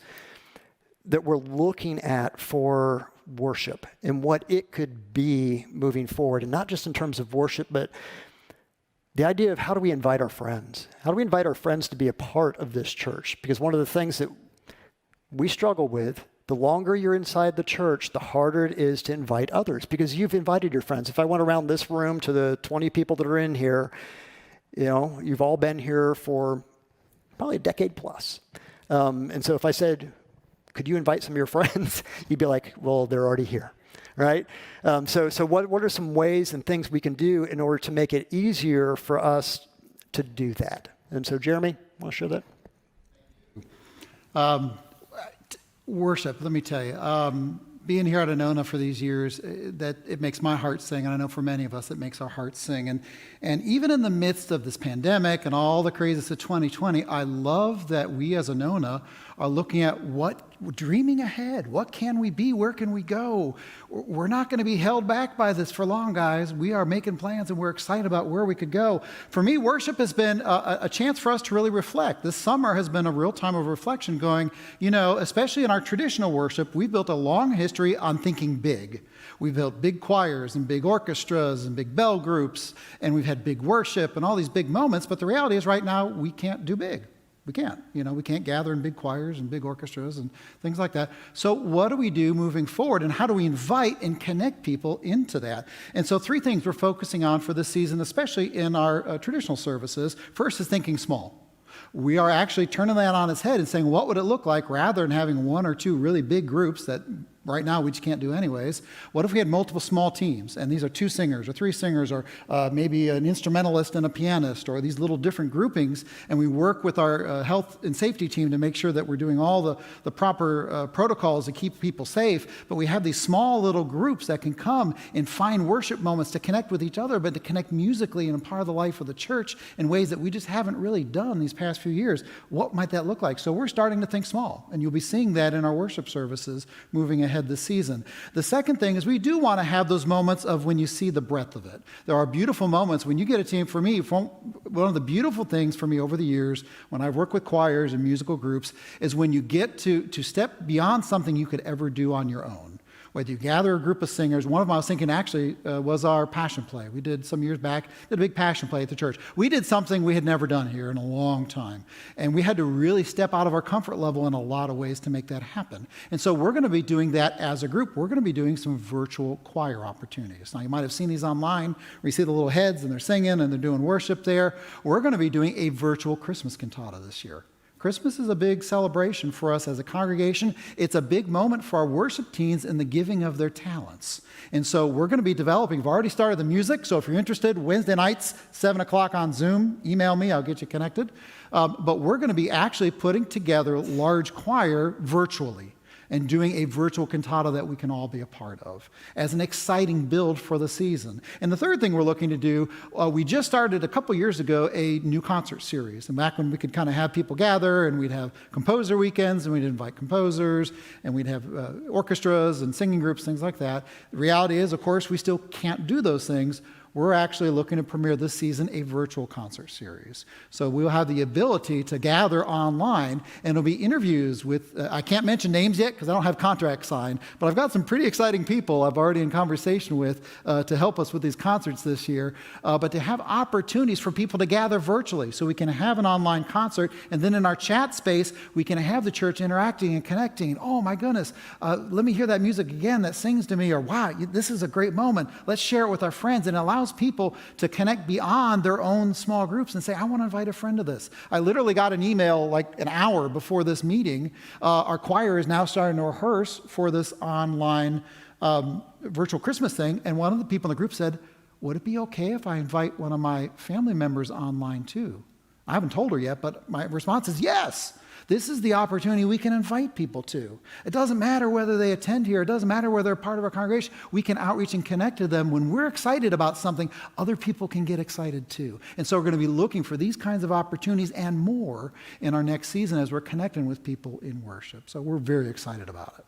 Speaker 7: that we're looking at for worship and what it could be moving forward, and not just in terms of worship, but the idea of how do we invite our friends? How do we invite our friends to be a part of this church? Because one of the things that we struggle with, the longer you're inside the church, the harder it is to invite others because you've invited your friends. If I went around this room to the 20 people that are in here, you've all been here for probably a decade plus. And so if I said, could you invite some of your friends? You'd be like, well, they're already here, right? So what are some ways and things we can do in order to make it easier for us to do that? And so Jeremy, want to share that?
Speaker 12: Worship, let me tell you, being here at Anona for these years, that it makes my heart sing, and I know for many of us it makes our hearts sing. And even in the midst of this pandemic and all the craziness of 2020, I love that we as Anona are looking at dreaming ahead. What can we be? Where can we go? We're not going to be held back by this for long, guys. We are making plans, and we're excited about where we could go. For me, worship has been a chance for us to really reflect. This summer has been a real time of reflection going, especially in our traditional worship, we built a long history on thinking big. We've built big choirs and big orchestras and big bell groups, and we've had big worship and all these big moments, but the reality is right now we can't do big. We can't. We can't gather in big choirs and big orchestras and things like that. So what do we do moving forward, and how do we invite and connect people into that? And so 3 things we're focusing on for this season, especially in our traditional services. First is thinking small. We are actually turning that on its head and saying, what would it look like rather than having 1 or 2 really big groups that right now we just can't do anyways? What if we had multiple small teams, and these are 2 singers or 3 singers or maybe an instrumentalist and a pianist, or these little different groupings, and we work with our health and safety team to make sure that we're doing all the proper protocols to keep people safe, but we have these small little groups that can come and find worship moments to connect with each other, but to connect musically and a part of the life of the church in ways that we just haven't really done these past few years. What might that look like? So we're starting to think small, and you'll be seeing that in our worship services moving ahead this season. The second thing is we do want to have those moments of when you see the breadth of it. There are beautiful moments when you get a team. For me, one of the beautiful things for me over the years when I've worked with choirs and musical groups is when you get to step beyond something you could ever do on your own. Whether you gather a group of singers, one of them I was thinking actually was our passion play. We did some years back, did a big passion play at the church. We did something we had never done here in a long time. And we had to really step out of our comfort level in a lot of ways to make that happen. And so we're going to be doing that as a group. We're going to be doing some virtual choir opportunities. Now you might have seen these online where you see the little heads and they're singing and they're doing worship there. We're going to be doing a virtual Christmas cantata this year. Christmas is a big celebration for us as a congregation. It's a big moment for our worship teams in the giving of their talents. And so we're going to be developing. We've already started the music, so if you're interested, Wednesday nights, 7 o'clock on Zoom, email me, I'll get you connected. But we're going to be actually putting together large choir virtually. and doing a virtual cantata that we can all be a part of as an exciting build for the season. And the third thing we're looking to do, we just started a couple years ago a new concert series. And back when we could kind of have people gather and we'd have composer weekends and we'd invite composers and we'd have orchestras and singing groups, things like that. The reality is, of course, we still can't do those things. We're actually looking to premiere this season a virtual concert series. So we'll have the ability to gather online, and it'll be interviews with, I can't mention names yet because I don't have contracts signed, but I've got some pretty exciting people I've already in conversation with to help us with these concerts this year, but to have opportunities for people to gather virtually so we can have an online concert, and then in our chat space, we can have the church interacting and connecting. Oh my goodness, let me hear that music again that sings to me, or wow, this is a great moment. Let's share it with our friends, and it allows people to connect beyond their own small groups and say, I want to invite a friend to this. I literally got an email like an hour before this meeting. Our choir is now starting to rehearse for this online virtual Christmas thing, and one of the people in the group said, would it be okay if I invite one of my family members online too? I haven't told her yet, but my response is yes. This is the opportunity we can invite people to. It doesn't matter whether they attend here. It doesn't matter whether they're part of our congregation. We can outreach and connect to them. When we're excited about something, other people can get excited too. And so we're going to be looking for these kinds of opportunities and more in our next season as we're connecting with people in worship. So we're very excited about it.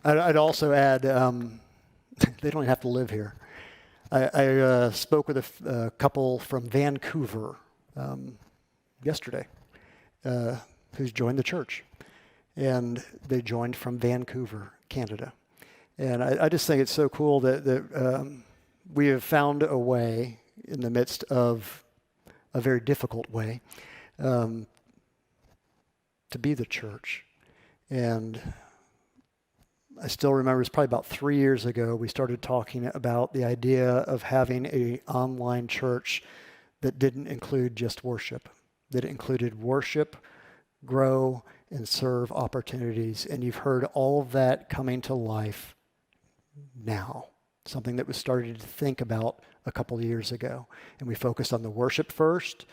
Speaker 7: I'd also add, they don't even have to live here. I spoke with a couple from Vancouver yesterday who's joined the church. And they joined from Vancouver, Canada. And I just think it's so cool that we have found a way in the midst of a very difficult way to be the church. And I still remember it's probably about 3 years ago we started talking about the idea of having an online church that didn't include just worship, that included worship, grow, and serve opportunities. And you've heard all of that coming to life now, something that was started to think about a couple of years ago. And we focused on the worship first.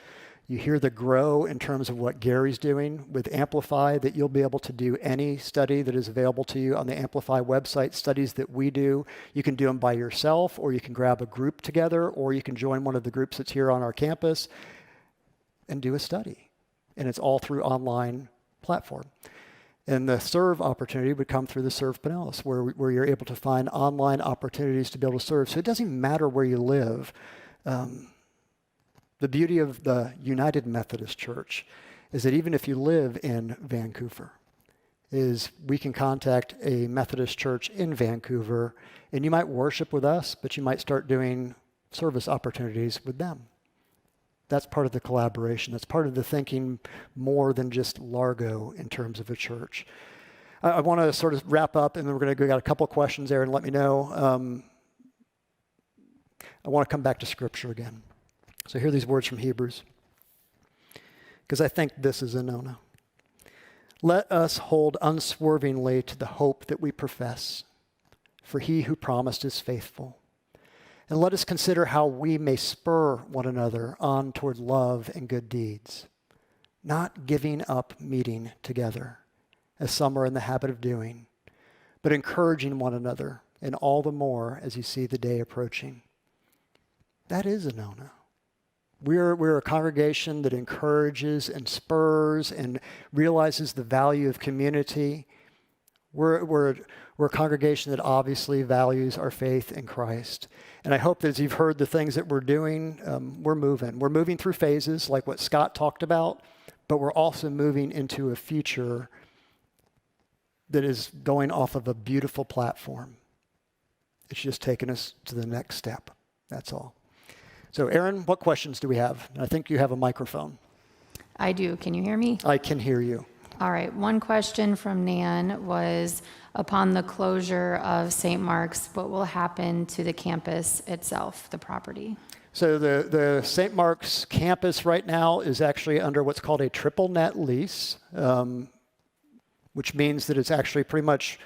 Speaker 7: You hear the grow in terms of what Gary's doing with Amplify, that you'll be able to do any study that is available to you on the Amplify website, studies that we do. You can do them by yourself, or you can grab a group together, or you can join one of the groups that's here on our campus and do a study. And it's all through online platform. And the serve opportunity would come through the Serve Pinellas, where you're able to find online opportunities to be able to serve. So it doesn't even matter where you live. The beauty of the United Methodist Church is that even if you live in Vancouver, is we can contact a Methodist church in Vancouver, and you might worship with us, but you might start doing service opportunities with them. That's part of the collaboration. That's part of the thinking more than just Largo in terms of a church. I want to sort of wrap up, and then we're going to go, got a couple of questions there, and let me know. I want to come back to Scripture again. So hear these words from Hebrews, because I think this is Anona. Let us hold unswervingly to the hope that we profess, for he who promised is faithful. And let us consider how we may spur one another on toward love and good deeds, not giving up meeting together, as some are in the habit of doing, but encouraging one another, and all the more as you see the day approaching. That is Anona. We're a congregation that encourages and spurs and realizes the value of community. We're a congregation that obviously values our faith in Christ. And I hope that as you've heard the things that we're doing, we're moving. We're moving through phases like what Scott talked about, but we're also moving into a future that is going off of a beautiful platform. It's just taking us to the next step. That's all. So, Aaron, what questions do we have? I think you have a microphone.
Speaker 13: I do. Can you hear me?
Speaker 7: I can hear you.
Speaker 13: All right. One question from Nan was, upon the closure of St. Mark's, what will happen to the campus itself, the property?
Speaker 7: So the St. Mark's campus right now is actually under what's called a triple net lease, which means that it's actually pretty much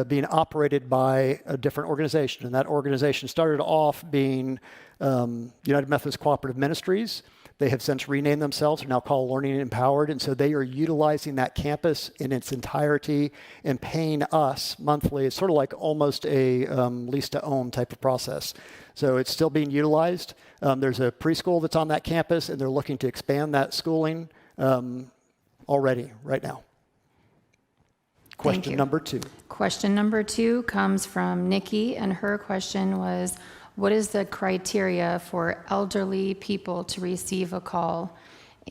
Speaker 7: being operated by a different organization. And that organization started off being United Methodist Cooperative Ministries, They have since renamed themselves. They're now called Learning Empowered. And so they are utilizing that campus in its entirety and paying us monthly. It's sort of like almost a lease to own type of process. So it's still being utilized. There's a preschool that's on that campus, and they're looking to expand that schooling already right now. Question number 2.
Speaker 13: Question number 2 comes from Nikki, and her question was, what is the criteria for elderly people to receive a call,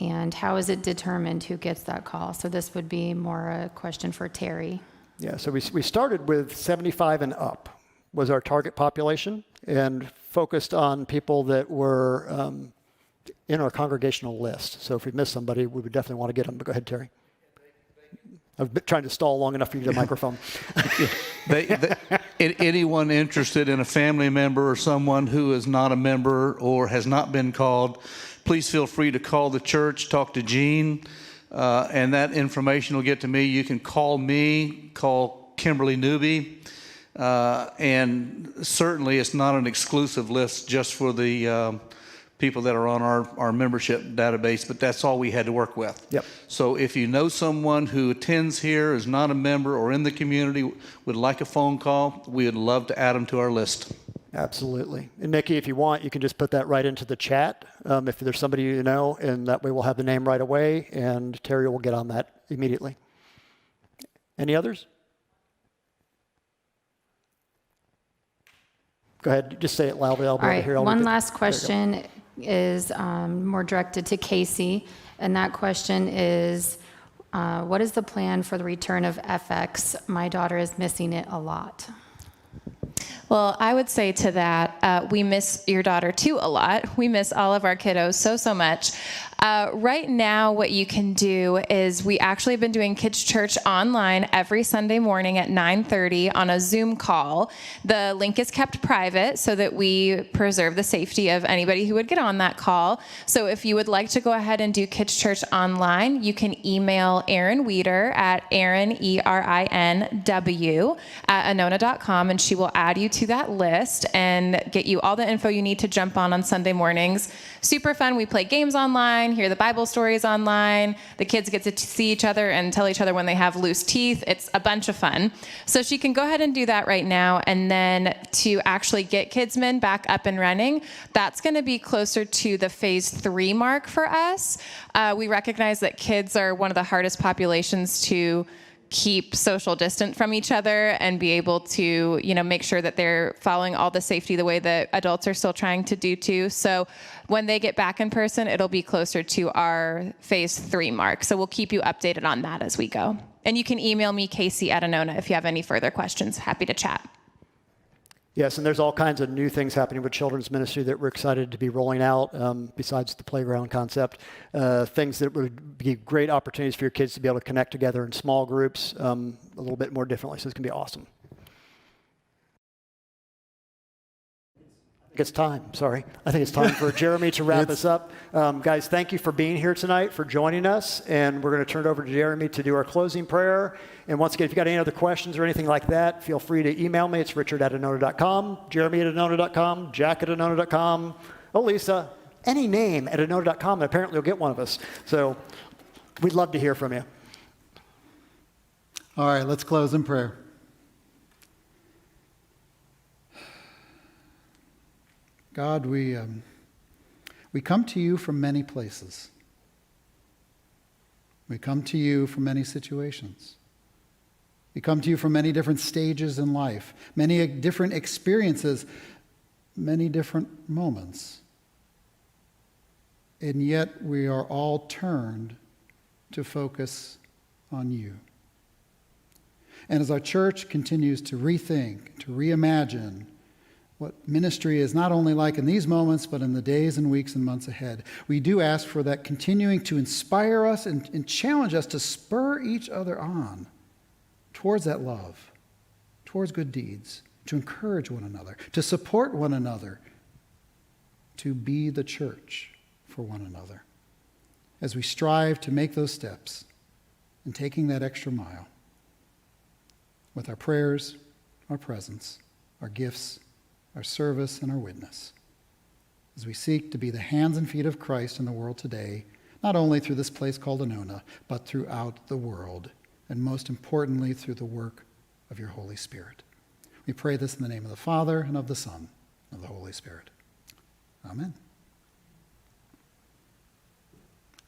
Speaker 13: and how is it determined who gets that call? So this would be more a question for Terry.
Speaker 7: Yeah, so we started with 75 and up was our target population, and focused on people that were in our congregational list. So if we missed somebody, we would definitely want to get them. But go ahead, Terry. I've been trying to stall long enough for you to get a microphone.
Speaker 4: Anyone interested in a family member or someone who is not a member or has not been called, please feel free to call the church, talk to Jean, and that information will get to me. You can call me, call Kimberly Newby, and certainly it's not an exclusive list just for the people that are on our membership database, but that's all we had to work with.
Speaker 7: Yep.
Speaker 4: So if you know someone who attends here, is not a member or in the community, would like a phone call, we would love to add them to our list.
Speaker 7: Absolutely. And Nikki, if you want, you can just put that right into the chat if there's somebody you know, and that way we'll have the name right away, and Terry will get on that immediately. Any others? Go ahead, just say it loudly. I'll be able to hear all
Speaker 13: One last question is more directed to Casey, and that question is, what is the plan for the return of FX? My daughter is missing it a lot.
Speaker 6: Well, I would say to that, we miss your daughter too a lot. We miss all of our kiddos so much. Right now, what you can do is we actually have been doing Kids Church online every Sunday morning at 9:30 on a Zoom call. The link is kept private so that we preserve the safety of anybody who would get on that call. So if you would like to go ahead and do Kids Church online, you can email Erin Weeder at Erin, ERINW, at Anona.com, and she will add you to that list and get you all the info you need to jump on Sunday mornings. Super fun. We play games online, hear the Bible stories online. The kids get to see each other and tell each other when they have loose teeth. It's a bunch of fun. So she can go ahead and do that right now. And then to actually get Kidsman back up and running, that's going to be closer to the phase 3 mark for us. We recognize that kids are one of the hardest populations to keep social distant from each other and be able to, make sure that they're following all the safety the way that adults are still trying to do too. So when they get back in person, it'll be closer to our phase 3 mark. So we'll keep you updated on that as we go. And you can email me, Casey at Anona, if you have any further questions. Happy to chat.
Speaker 7: Yes, and there's all kinds of new things happening with children's ministry that we're excited to be rolling out, besides the playground concept. Things that would be great opportunities for your kids to be able to connect together in small groups a little bit more differently. So it's going to be awesome. I think it's time for Jeremy to wrap us up. Guys, thank you for being here tonight, for joining us. And we're going to turn it over to Jeremy to do our closing prayer. And once again, if you've got any other questions or anything like that, feel free to email me. It's richard@anona.com, jeremy@anona.com, jack@anona.com, Lisa, any name at anona.com, and apparently you'll get one of us. So we'd love to hear from you.
Speaker 12: All right, let's close in prayer. God, we come to you from many places. We come to you from many situations. We come to you from many different stages in life, many different experiences, many different moments. And yet we are all turned to focus on you. And as our church continues to rethink, to reimagine what ministry is not only like in these moments, but in the days and weeks and months ahead, we do ask for that continuing to inspire us and challenge us to spur each other on towards that love, towards good deeds, to encourage one another, to support one another, to be the church for one another, as we strive to make those steps and taking that extra mile with our prayers, our presence, our gifts, our service, and our witness. as we seek to be the hands and feet of Christ in the world today, not only through this place called Anona, but throughout the world, and most importantly, through the work of your Holy Spirit. We pray this in the name of the Father, and of the Son, and of the Holy Spirit. Amen.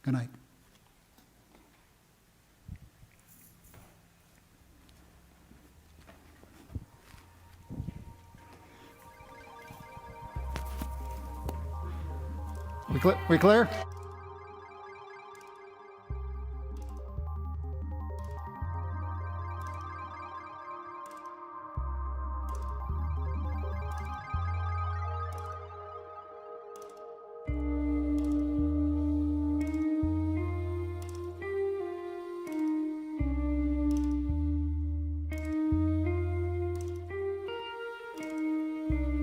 Speaker 12: Good night. We clear?